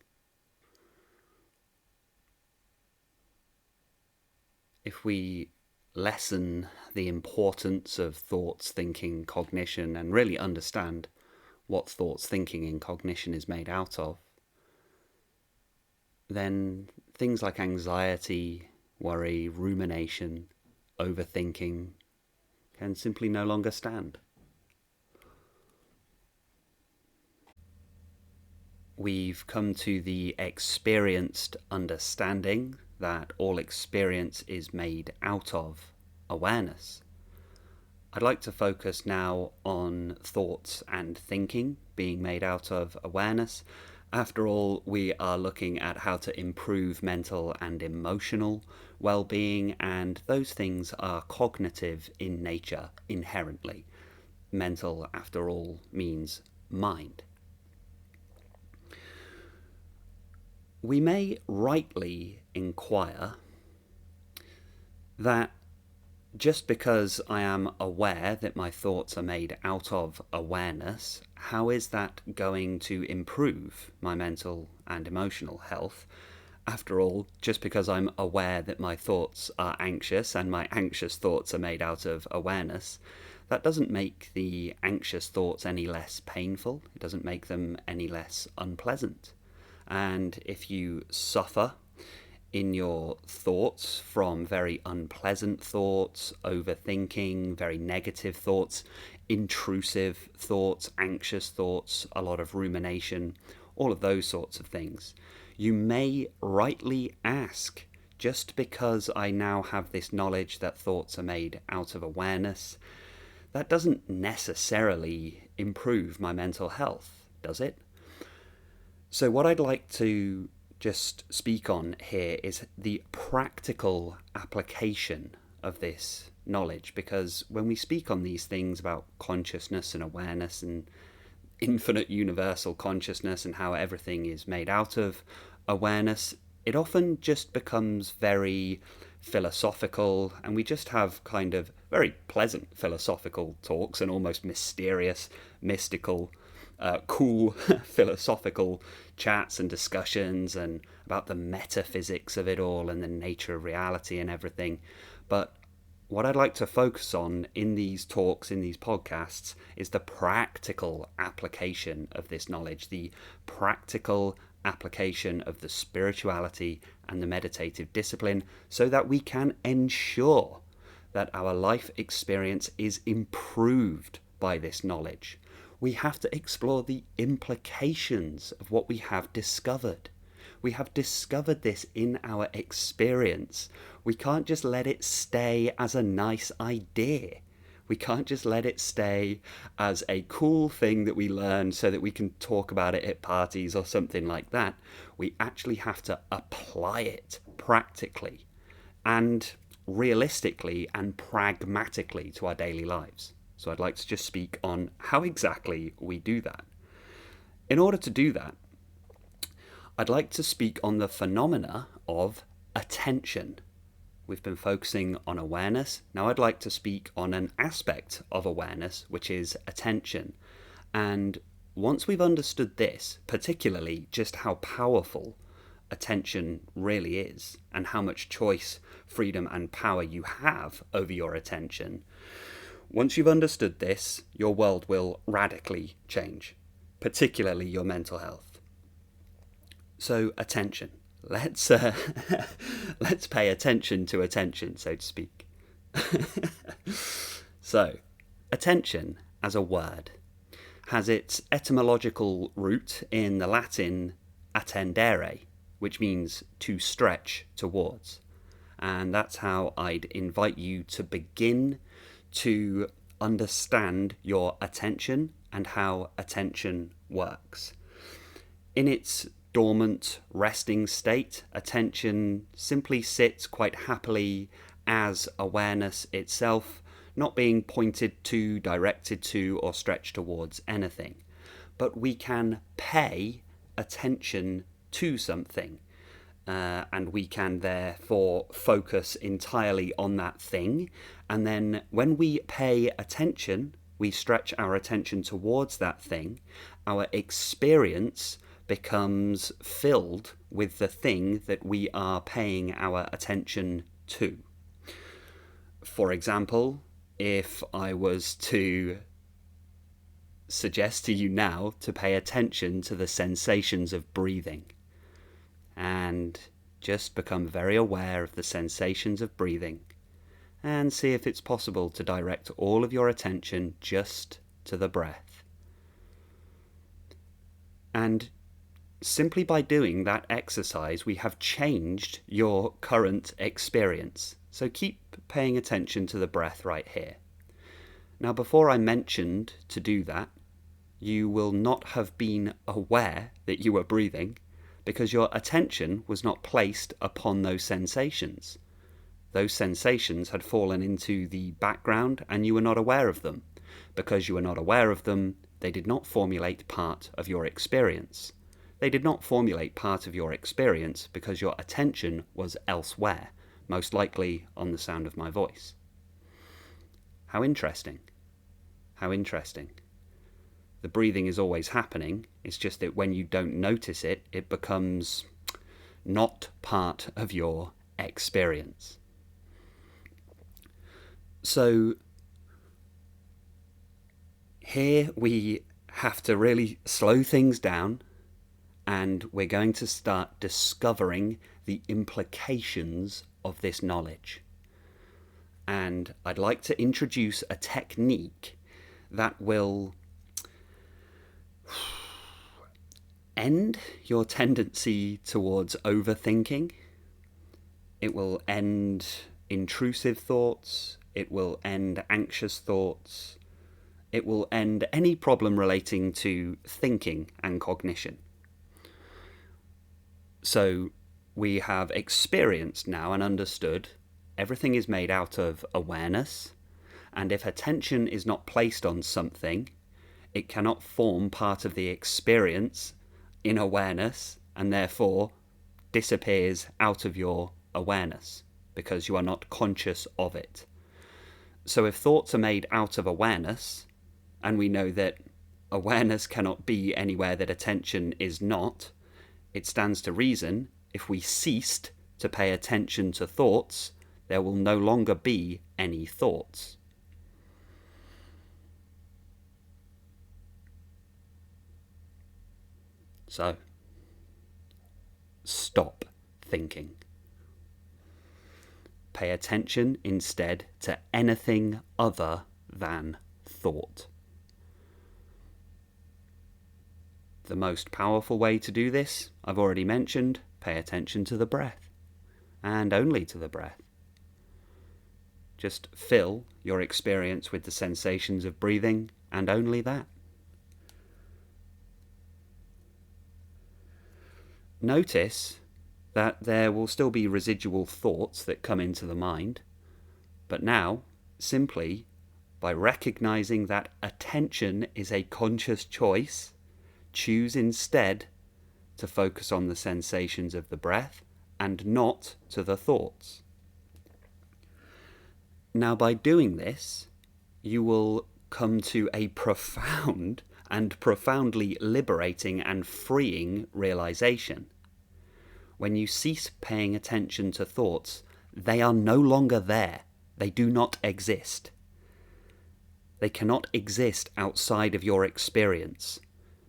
If we lessen the importance of thoughts, thinking, cognition, and really understand what thoughts, thinking, and cognition is made out of, then things like anxiety, worry, rumination, overthinking can simply no longer stand. We've come to the experienced understanding that all experience is made out of awareness. I'd like to focus now on thoughts and thinking being made out of awareness. After all, we are looking at how to improve mental and emotional well-being, and those things are cognitive in nature inherently. Mental, after all, means mind. We may rightly inquire that just because I am aware that my thoughts are made out of awareness, how is that going to improve my mental and emotional health? After all, just because I'm aware that my thoughts are anxious and my anxious thoughts are made out of awareness, that doesn't make the anxious thoughts any less painful. It doesn't make them any less unpleasant. And if you suffer in your thoughts from very unpleasant thoughts, overthinking, very negative thoughts, intrusive thoughts, anxious thoughts, a lot of rumination, all of those sorts of things. You may rightly ask, just because I now have this knowledge that thoughts are made out of awareness, that doesn't necessarily improve my mental health, does it? So what I'd like to just speak on here is the practical application of this knowledge, because when we speak on these things about consciousness and awareness and infinite universal consciousness and how everything is made out of awareness, it often just becomes very philosophical, and we just have kind of very pleasant philosophical talks and almost mysterious, mystical, cool philosophical chats and discussions and about the metaphysics of it all and the nature of reality and everything. But what I'd like to focus on in these talks, in these podcasts, is the practical application of this knowledge, the practical application of the spirituality and the meditative discipline, so that we can ensure that our life experience is improved by this knowledge. We have to explore the implications of what we have discovered. We have discovered this in our experience. We can't just let it stay as a nice idea. We can't just let it stay as a cool thing that we learned so that we can talk about it at parties or something like that. We actually have to apply it practically and realistically and pragmatically to our daily lives. So I'd like to just speak on how exactly we do that. In order to do that, I'd like to speak on the phenomena of attention. We've been focusing on awareness. Now I'd like to speak on an aspect of awareness, which is attention. And once we've understood this, particularly just how powerful attention really is and how much choice, freedom, and power you have over your attention, once you've understood this, your world will radically change, particularly your mental health. So attention. Let's pay attention to attention, so to speak. So, attention as a word has its etymological root in the Latin attendere, which means to stretch towards. And that's how I'd invite you to begin to understand your attention and how attention works. In its dormant, resting state, attention simply sits quite happily as awareness itself, not being pointed to, directed to, or stretched towards anything. But we can pay attention to something, and we can therefore focus entirely on that thing. And then when we pay attention, we stretch our attention towards that thing, our experience becomes filled with the thing that we are paying our attention to. For example, if I was to suggest to you now to pay attention to the sensations of breathing and just become very aware of the sensations of breathing and see if it's possible to direct all of your attention just to the breath. And simply by doing that exercise, we have changed your current experience. So keep paying attention to the breath right here. Now, before I mentioned to do that, you will not have been aware that you were breathing because your attention was not placed upon those sensations. Those sensations had fallen into the background and you were not aware of them. Because you were not aware of them, they did not formulate part of your experience. They did not formulate part of your experience because your attention was elsewhere, most likely on the sound of my voice. How interesting. How interesting. The breathing is always happening. It's just that when you don't notice it, it becomes not part of your experience. So here we have to really slow things down and we're going to start discovering the implications of this knowledge. And I'd like to introduce a technique that will end your tendency towards overthinking. It will end intrusive thoughts. It will end anxious thoughts. It will end any problem relating to thinking and cognition. So we have experienced now and understood everything is made out of awareness, and if attention is not placed on something, it cannot form part of the experience in awareness and therefore disappears out of your awareness because you are not conscious of it. So if thoughts are made out of awareness, and we know that awareness cannot be anywhere that attention is not, it stands to reason if we ceased to pay attention to thoughts, there will no longer be any thoughts. So, stop thinking. Pay attention instead to anything other than thought. The most powerful way to do this, I've already mentioned, pay attention to the breath, and only to the breath. Just fill your experience with the sensations of breathing, and only that. Notice that there will still be residual thoughts that come into the mind, but now, simply by recognizing that attention is a conscious choice, choose instead to focus on the sensations of the breath and not to the thoughts. Now, by doing this, you will come to a profound and profoundly liberating and freeing realization. When you cease paying attention to thoughts, they are no longer there. They do not exist. They cannot exist outside of your experience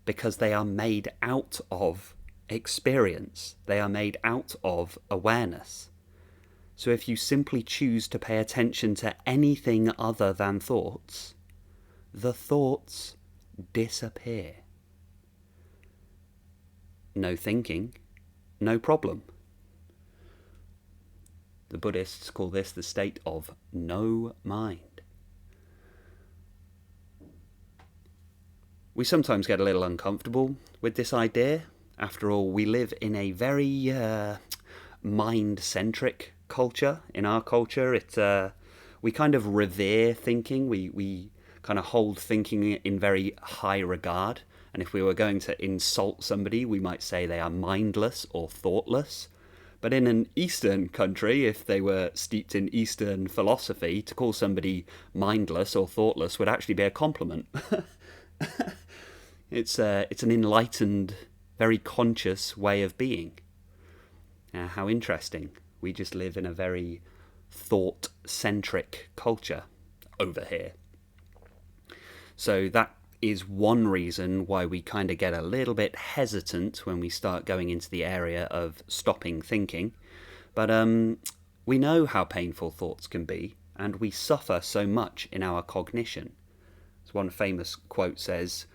because they are made out of experience. They are made out of awareness. So if you simply choose to pay attention to anything other than thoughts, the thoughts disappear. No thinking, no problem. The Buddhists call this the state of no mind. We sometimes get a little uncomfortable with this idea. After all, we live in a very mind-centric culture. In our culture, we kind of revere thinking. We kind of hold thinking in very high regard. And if we were going to insult somebody, we might say they are mindless or thoughtless. But in an Eastern country, if they were steeped in Eastern philosophy, to call somebody mindless or thoughtless would actually be a compliment. It's an enlightened, very conscious way of being. How interesting. We just live in a very thought-centric culture over here. So that is one reason why we kind of get a little bit hesitant when we start going into the area of stopping thinking. But we know how painful thoughts can be, and we suffer so much in our cognition. As one famous quote says,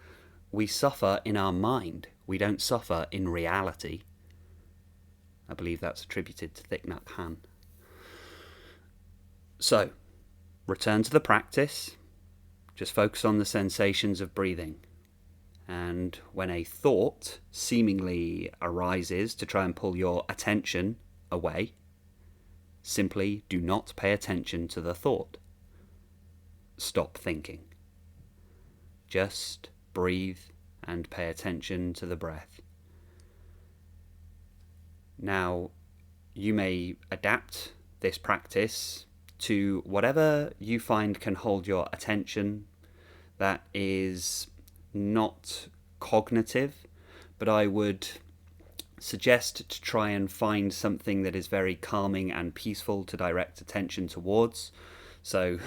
"We suffer in our mind, we don't suffer in reality." I believe that's attributed to Thich Nhat Hanh. So, return to the practice. Just focus on the sensations of breathing. And when a thought seemingly arises to try and pull your attention away, simply do not pay attention to the thought. Stop thinking. Just breathe and pay attention to the breath. Now, you may adapt this practice to whatever you find can hold your attention that is not cognitive, but I would suggest to try and find something that is very calming and peaceful to direct attention towards. So,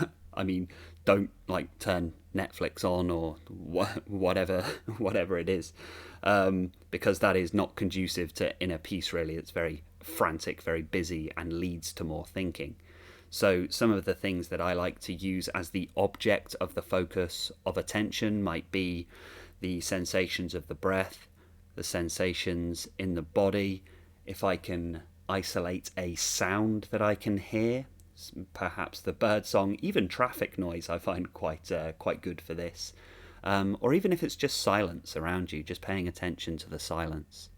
don't turn Netflix on or whatever it is, because that is not conducive to inner peace, really. It's very frantic, very busy, and leads to more thinking. So some of the things that I like to use as the object of the focus of attention might be the sensations of the breath, the sensations in the body. If I can isolate a sound that I can hear, perhaps the bird song, even traffic noise, I find quite good for this. Or even if it's just silence around you, just paying attention to the silence.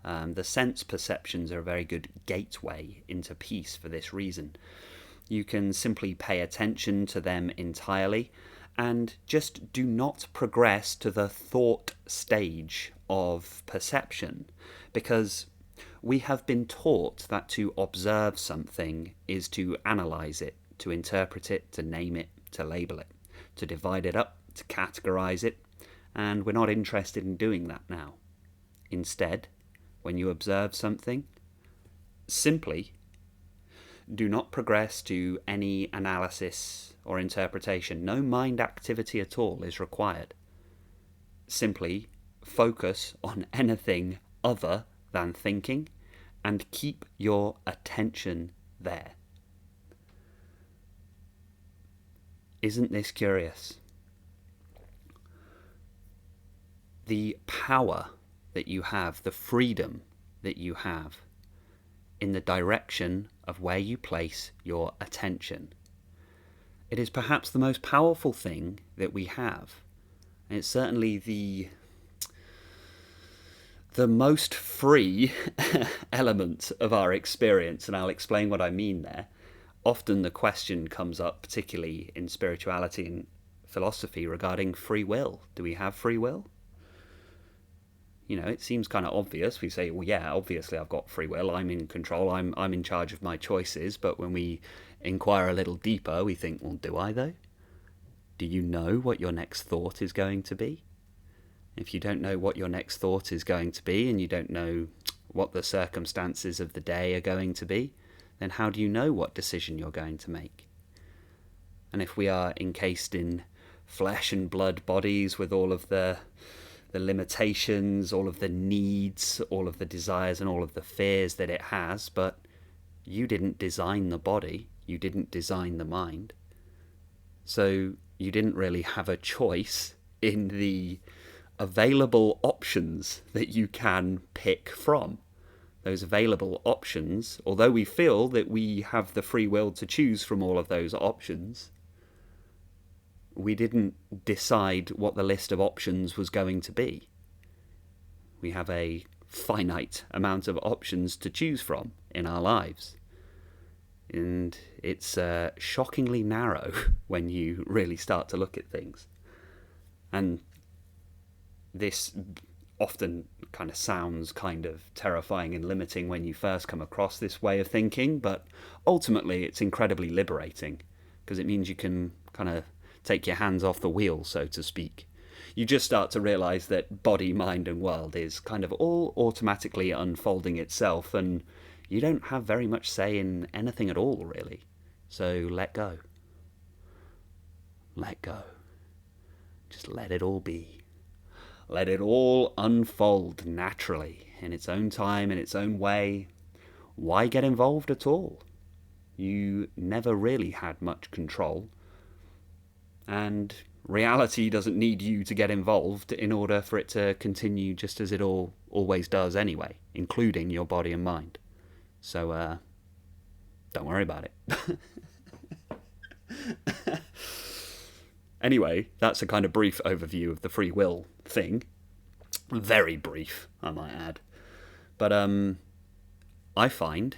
The sense perceptions are a very good gateway into peace for this reason. You can simply pay attention to them entirely and just do not progress to the thought stage of perception, because we have been taught that to observe something is to analyze it, to interpret it, to name it, to label it, to divide it up, to categorize it, and we're not interested in doing that now. Instead, when you observe something, simply do not progress to any analysis or interpretation. No mind activity at all is required. Simply focus on anything other than thinking and keep your attention there. Isn't this curious? The power that you have, the freedom that you have in the direction of where you place your attention. It is perhaps the most powerful thing that we have. And it's certainly the most free element of our experience, and I'll explain what I mean there. Often the question comes up, particularly in spirituality and philosophy, regarding free will. Do we have free will? You know, it seems kind of obvious. We say, well, yeah, obviously I've got free will. I'm in control. I'm in charge of my choices. But when we inquire a little deeper, we think, well, do I though? Do you know what your next thought is going to be? If you don't know what your next thought is going to be, and you don't know what the circumstances of the day are going to be, then how do you know what decision you're going to make? And if we are encased in flesh and blood bodies with all of the limitations, all of the needs, all of the desires and all of the fears that it has, but you didn't design the body, you didn't design the mind, so you didn't really have a choice in the available options that you can pick from. Those available options, although we feel that we have the free will to choose from all of those options, we didn't decide what the list of options was going to be. We have a finite amount of options to choose from in our lives. And it's shockingly narrow when you really start to look at things. And this often kind of sounds kind of terrifying and limiting when you first come across this way of thinking, but ultimately it's incredibly liberating, because it means you can kind of take your hands off the wheel, so to speak. You just start to realize that body, mind and world is kind of all automatically unfolding itself, and you don't have very much say in anything at all, really. So let go. Let go. Just let it all be. Let it all unfold naturally, in its own time, in its own way. Why get involved at all? You never really had much control. And reality doesn't need you to get involved in order for it to continue just as it always does anyway, including your body and mind. So, don't worry about it. Anyway, that's a kind of brief overview of the free will thing. Very brief, I might add. But I find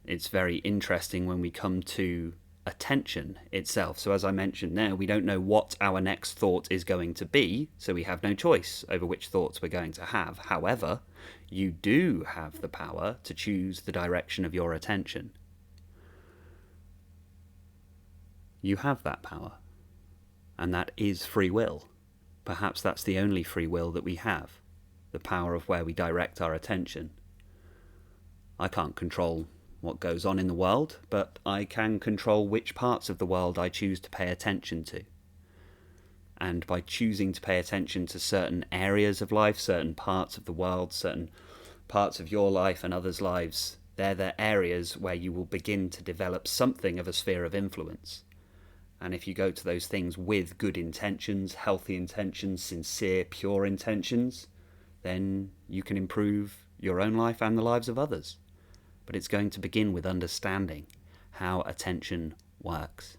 it's very interesting when we come to attention itself. So as I mentioned there, we don't know what our next thought is going to be, so we have no choice over which thoughts we're going to have. However, you do have the power to choose the direction of your attention. You have that power. And that is free will. Perhaps that's the only free will that we have, the power of where we direct our attention. I can't control what goes on in the world, but I can control which parts of the world I choose to pay attention to. And by choosing to pay attention to certain areas of life, certain parts of the world, certain parts of your life and others' lives, they're the areas where you will begin to develop something of a sphere of influence. And if you go to those things with good intentions, healthy intentions, sincere, pure intentions, then you can improve your own life and the lives of others. But it's going to begin with understanding how attention works,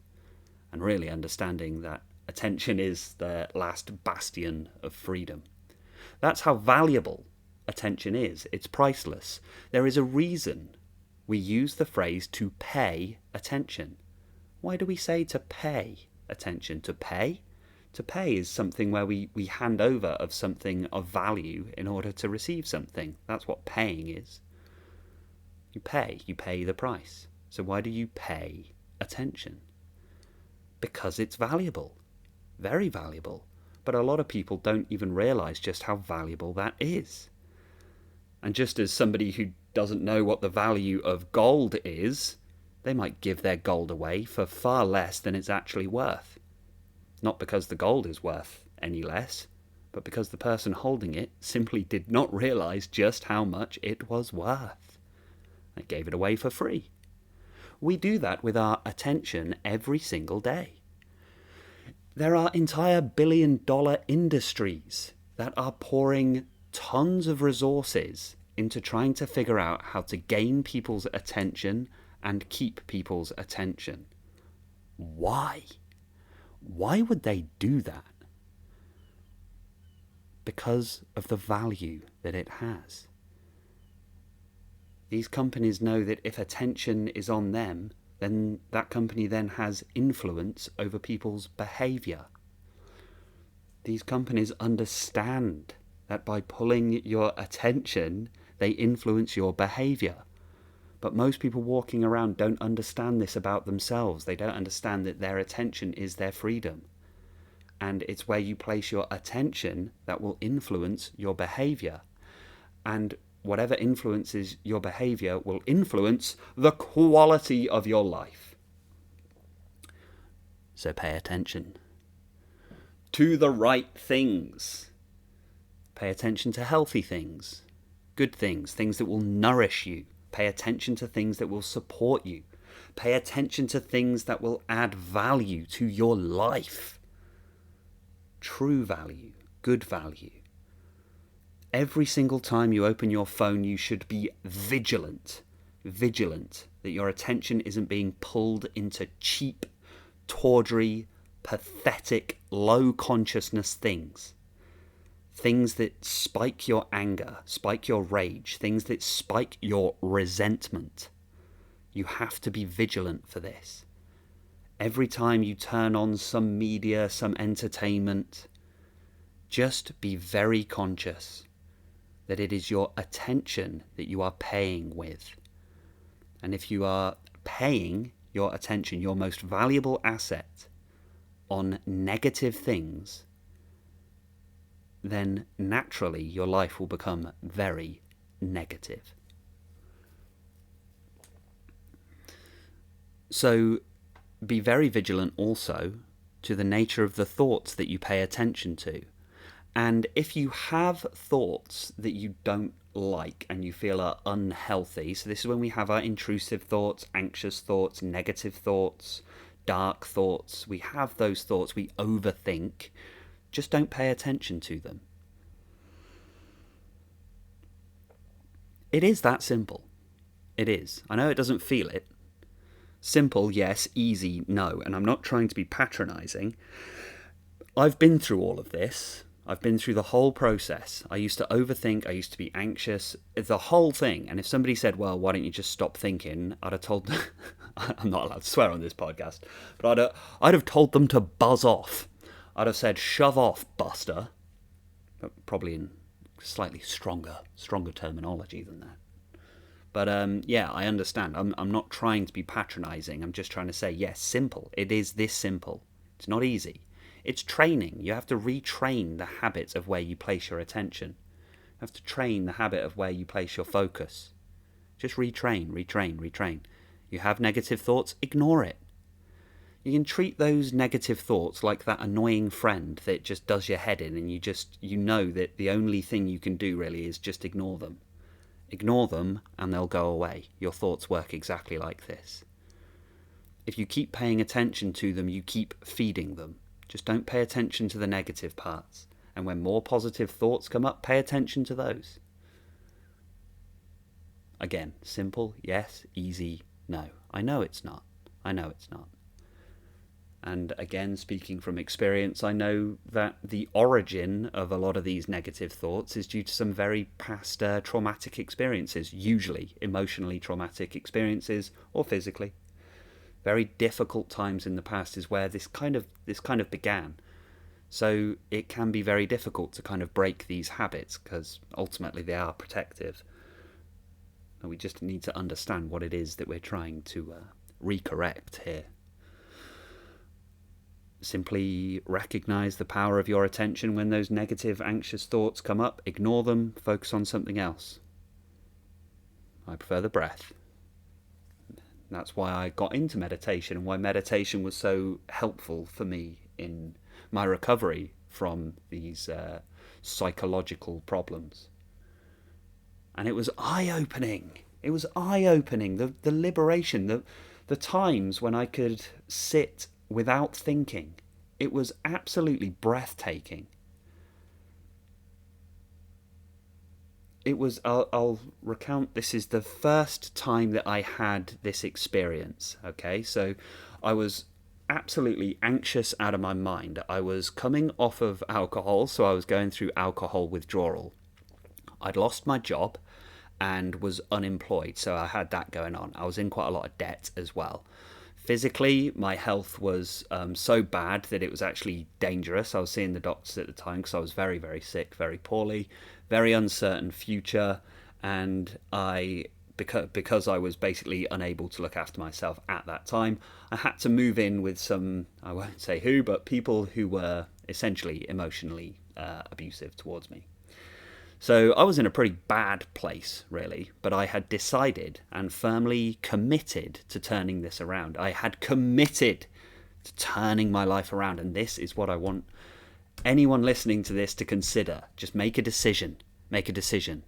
and really understanding that attention is the last bastion of freedom. That's how valuable attention is. It's priceless. There is a reason we use the phrase to pay attention. Why do we say to pay attention? To pay? To pay is something where we hand over of something of value in order to receive something. That's what paying is. You pay the price. So why do you pay attention? Because it's valuable. Very valuable. But a lot of people don't even realize just how valuable that is. And just as somebody who doesn't know what the value of gold is, they might give their gold away for far less than it's actually worth. Not because the gold is worth any less, but because the person holding it simply did not realize just how much it was worth. They gave it away for free. We do that with our attention every single day. There are entire billion-dollar industries that are pouring tons of resources into trying to figure out how to gain people's attention and keep people's attention. Why? Why would they do that? Because of the value that it has. These companies know that if attention is on them, then that company then has influence over people's behavior. These companies understand that by pulling your attention, they influence your behavior. But most people walking around don't understand this about themselves. They don't understand that their attention is their freedom. And it's where you place your attention that will influence your behavior. And whatever influences your behavior will influence the quality of your life. So pay attention to the right things. Pay attention to healthy things, good things, things that will nourish you. Pay attention to things that will support you. Pay attention to things that will add value to your life. True value, good value. Every single time you open your phone, you should be vigilant that your attention isn't being pulled into cheap, tawdry, pathetic, low consciousness things. Things that spike your anger, spike your rage, things that spike your resentment. You have to be vigilant for this. Every time you turn on some media, some entertainment, just be very conscious that it is your attention that you are paying with. And if you are paying your attention, your most valuable asset, on negative things, then naturally your life will become very negative. So be very vigilant also to the nature of the thoughts that you pay attention to. And if you have thoughts that you don't like and you feel are unhealthy, so this is when we have our intrusive thoughts, anxious thoughts, negative thoughts, dark thoughts, we have those thoughts, we overthink, just don't pay attention to them. It is that simple. It is. I know it doesn't feel it. Simple, yes. Easy, no. And I'm not trying to be patronizing. I've been through all of this. I've been through the whole process. I used to overthink. I used to be anxious. The whole thing. And if somebody said, well, why don't you just stop thinking? I'd have told them... I'm not allowed to swear on this podcast. But I'd have told them to buzz off. I'd have said, shove off, buster. But probably in slightly stronger terminology than that. But yeah, I understand. I'm not trying to be patronizing. I'm just trying to say, yes, simple. It is this simple. It's not easy. It's training. You have to retrain the habits of where you place your attention. You have to train the habit of where you place your focus. Just retrain. You have negative thoughts, ignore it. You can treat those negative thoughts like that annoying friend that just does your head in, and you know that the only thing you can do really is just ignore them. Ignore them and they'll go away. Your thoughts work exactly like this. If you keep paying attention to them, you keep feeding them. Just don't pay attention to the negative parts. And when more positive thoughts come up, pay attention to those. Again, simple, yes. Easy, no. I know it's not. And again, speaking from experience, I know that the origin of a lot of these negative thoughts is due to some very past traumatic experiences, usually emotionally traumatic experiences or physically. Very difficult times in the past is where this kind of began. So it can be very difficult to kind of break these habits because ultimately they are protective. And we just need to understand what it is that we're trying to recorrect here. Simply recognize the power of your attention when those negative, anxious thoughts come up. Ignore them, focus on something else. I prefer the breath. That's why I got into meditation and why meditation was so helpful for me in my recovery from these psychological problems. And it was eye-opening. It was eye-opening. The liberation, the times when I could sit without thinking. It was absolutely breathtaking. It was, I'll recount, this is the first time that I had this experience, okay? So I was absolutely anxious out of my mind. I was coming off of alcohol, so I was going through alcohol withdrawal. I'd lost my job and was unemployed, so I had that going on. I was in quite a lot of debt as well. Physically, my health was so bad that it was actually dangerous. I was seeing the doctors at the time because I was very, very sick, very poorly, very uncertain future, and because I was basically unable to look after myself at that time, I had to move in with some, I won't say who, but people who were essentially emotionally abusive towards me. So I was in a pretty bad place, really, but I had decided and firmly committed to turning this around. I had committed to turning my life around, and this is what I want anyone listening to this to consider. Just make a decision. Make a decision.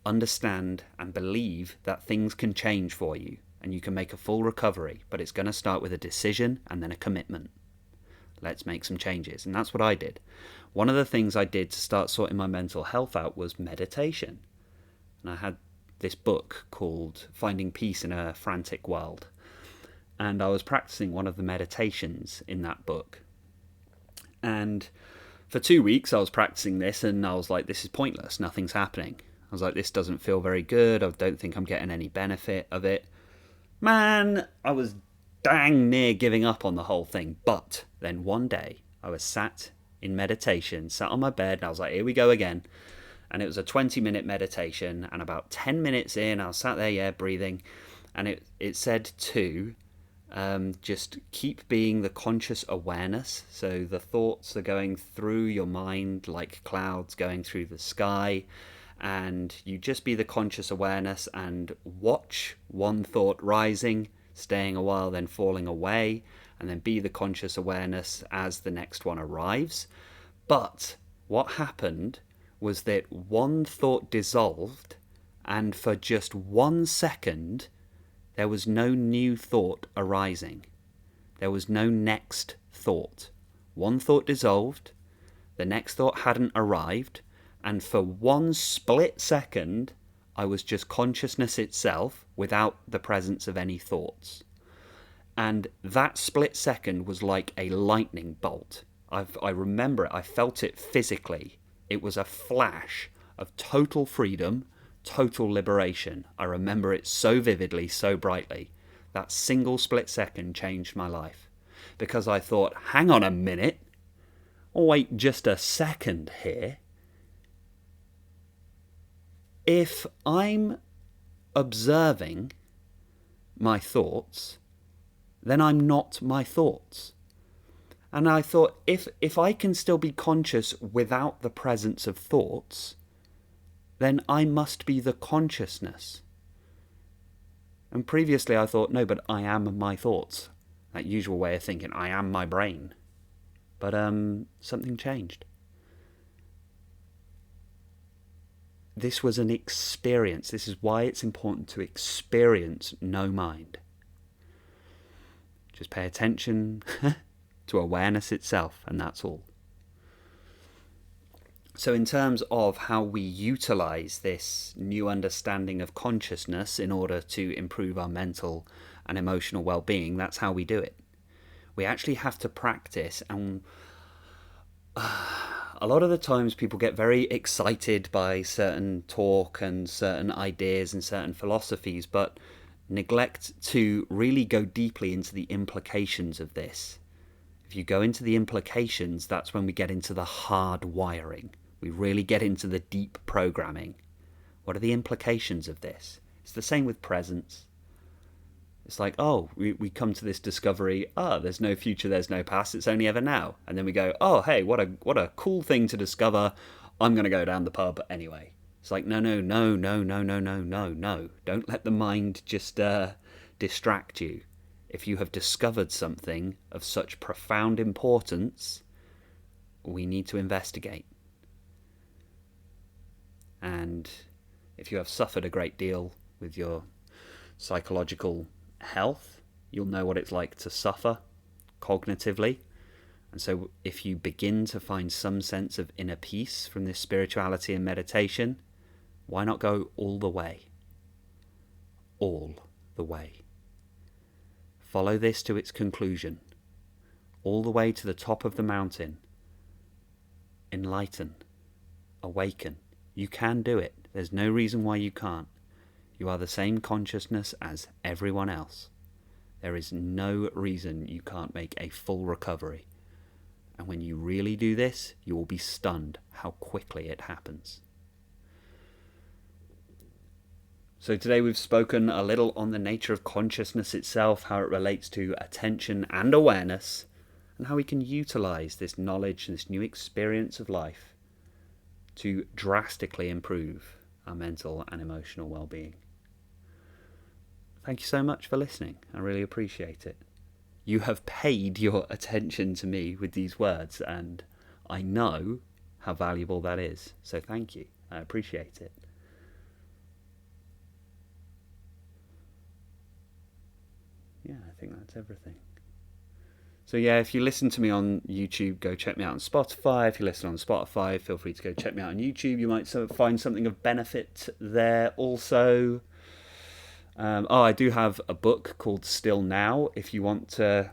Understand and believe that things can change for you, and you can make a full recovery, but it's going to start with a decision and then a commitment. Let's make some changes. And that's what I did. One of the things I did to start sorting my mental health out was meditation. And I had this book called Finding Peace in a Frantic World. And I was practicing one of the meditations in that book. And for 2 weeks I was practicing this and I was like, this is pointless. Nothing's happening. I was like, this doesn't feel very good. I don't think I'm getting any benefit of it. Man, I was dang near giving up on the whole thing. But then one day I was sat in meditation, sat on my bed, and I was like, here we go again. And it was a 20-minute meditation, and about 10 minutes in, I was sat there, breathing, and it said to just keep being the conscious awareness. So the thoughts are going through your mind like clouds going through the sky, and you just be the conscious awareness and watch one thought rising, staying a while, then falling away, and then be the conscious awareness as the next one arrives. But what happened was that one thought dissolved, and for just 1 second, there was no new thought arising. There was no next thought. One thought dissolved, the next thought hadn't arrived, and for 1 split second, I was just consciousness itself without the presence of any thoughts. And that split second was like a lightning bolt. I remember it. I felt it physically. It was a flash of total freedom, total liberation. I remember it so vividly, so brightly. That single split second changed my life. Because I thought, hang on a minute. Oh, wait just a second here. If I'm observing my thoughts, then I'm not my thoughts. And I thought, if I can still be conscious without the presence of thoughts, then I must be the consciousness. And previously I thought, no, but I am my thoughts. that usual way of thinking, I am my brain. But something changed. This was an experience. This is why it's important to experience no mind. Just pay attention to awareness itself, and that's all. So in terms of how we utilize this new understanding of consciousness in order to improve our mental and emotional well-being, that's how we do it. We actually have to practice, and a lot of the times people get very excited by certain talk and certain ideas and certain philosophies, but neglect to really go deeply into the implications of this. If you go into the implications, that's when we get into the hard wiring. We really get into the deep programming. What are the implications of this? It's the same with presence. It's like, oh, we come to this discovery, there's no future, there's no past, it's only ever now. And then we go, oh, hey, what a cool thing to discover. I'm going to go down the pub anyway. It's like, no. Don't let the mind just distract you. If you have discovered something of such profound importance, we need to investigate. And if you have suffered a great deal with your psychological health, you'll know what it's like to suffer cognitively. And so if you begin to find some sense of inner peace from this spirituality and meditation, why not go all the way? All the way. Follow this to its conclusion, all the way to the top of the mountain. Enlighten, awaken. You can do it. There's no reason why you can't. You are the same consciousness as everyone else. There is no reason you can't make a full recovery. And when you really do this, you will be stunned how quickly it happens. So today we've spoken a little on the nature of consciousness itself, how it relates to attention and awareness, and how we can utilize this knowledge and this new experience of life to drastically improve our mental and emotional well-being. Thank you so much for listening. I really appreciate it. You have paid your attention to me with these words, and I know how valuable that is. So thank you. I appreciate it. Yeah, I think that's everything. So yeah, if you listen to me on YouTube, go check me out on Spotify. If you listen on Spotify, feel free to go check me out on YouTube. You might find something of benefit there also. I do have a book called Still Now. If you want to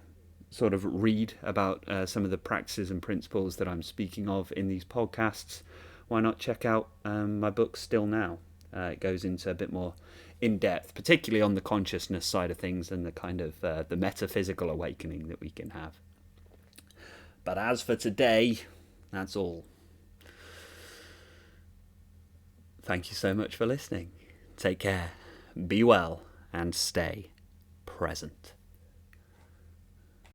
sort of read about some of the practices and principles that I'm speaking of in these podcasts, why not check out my book Still Now. It goes into a bit more in depth, particularly on the consciousness side of things and the kind of the metaphysical awakening that we can have. But as for today, that's all. Thank you so much for listening. Take care, be well, and stay present.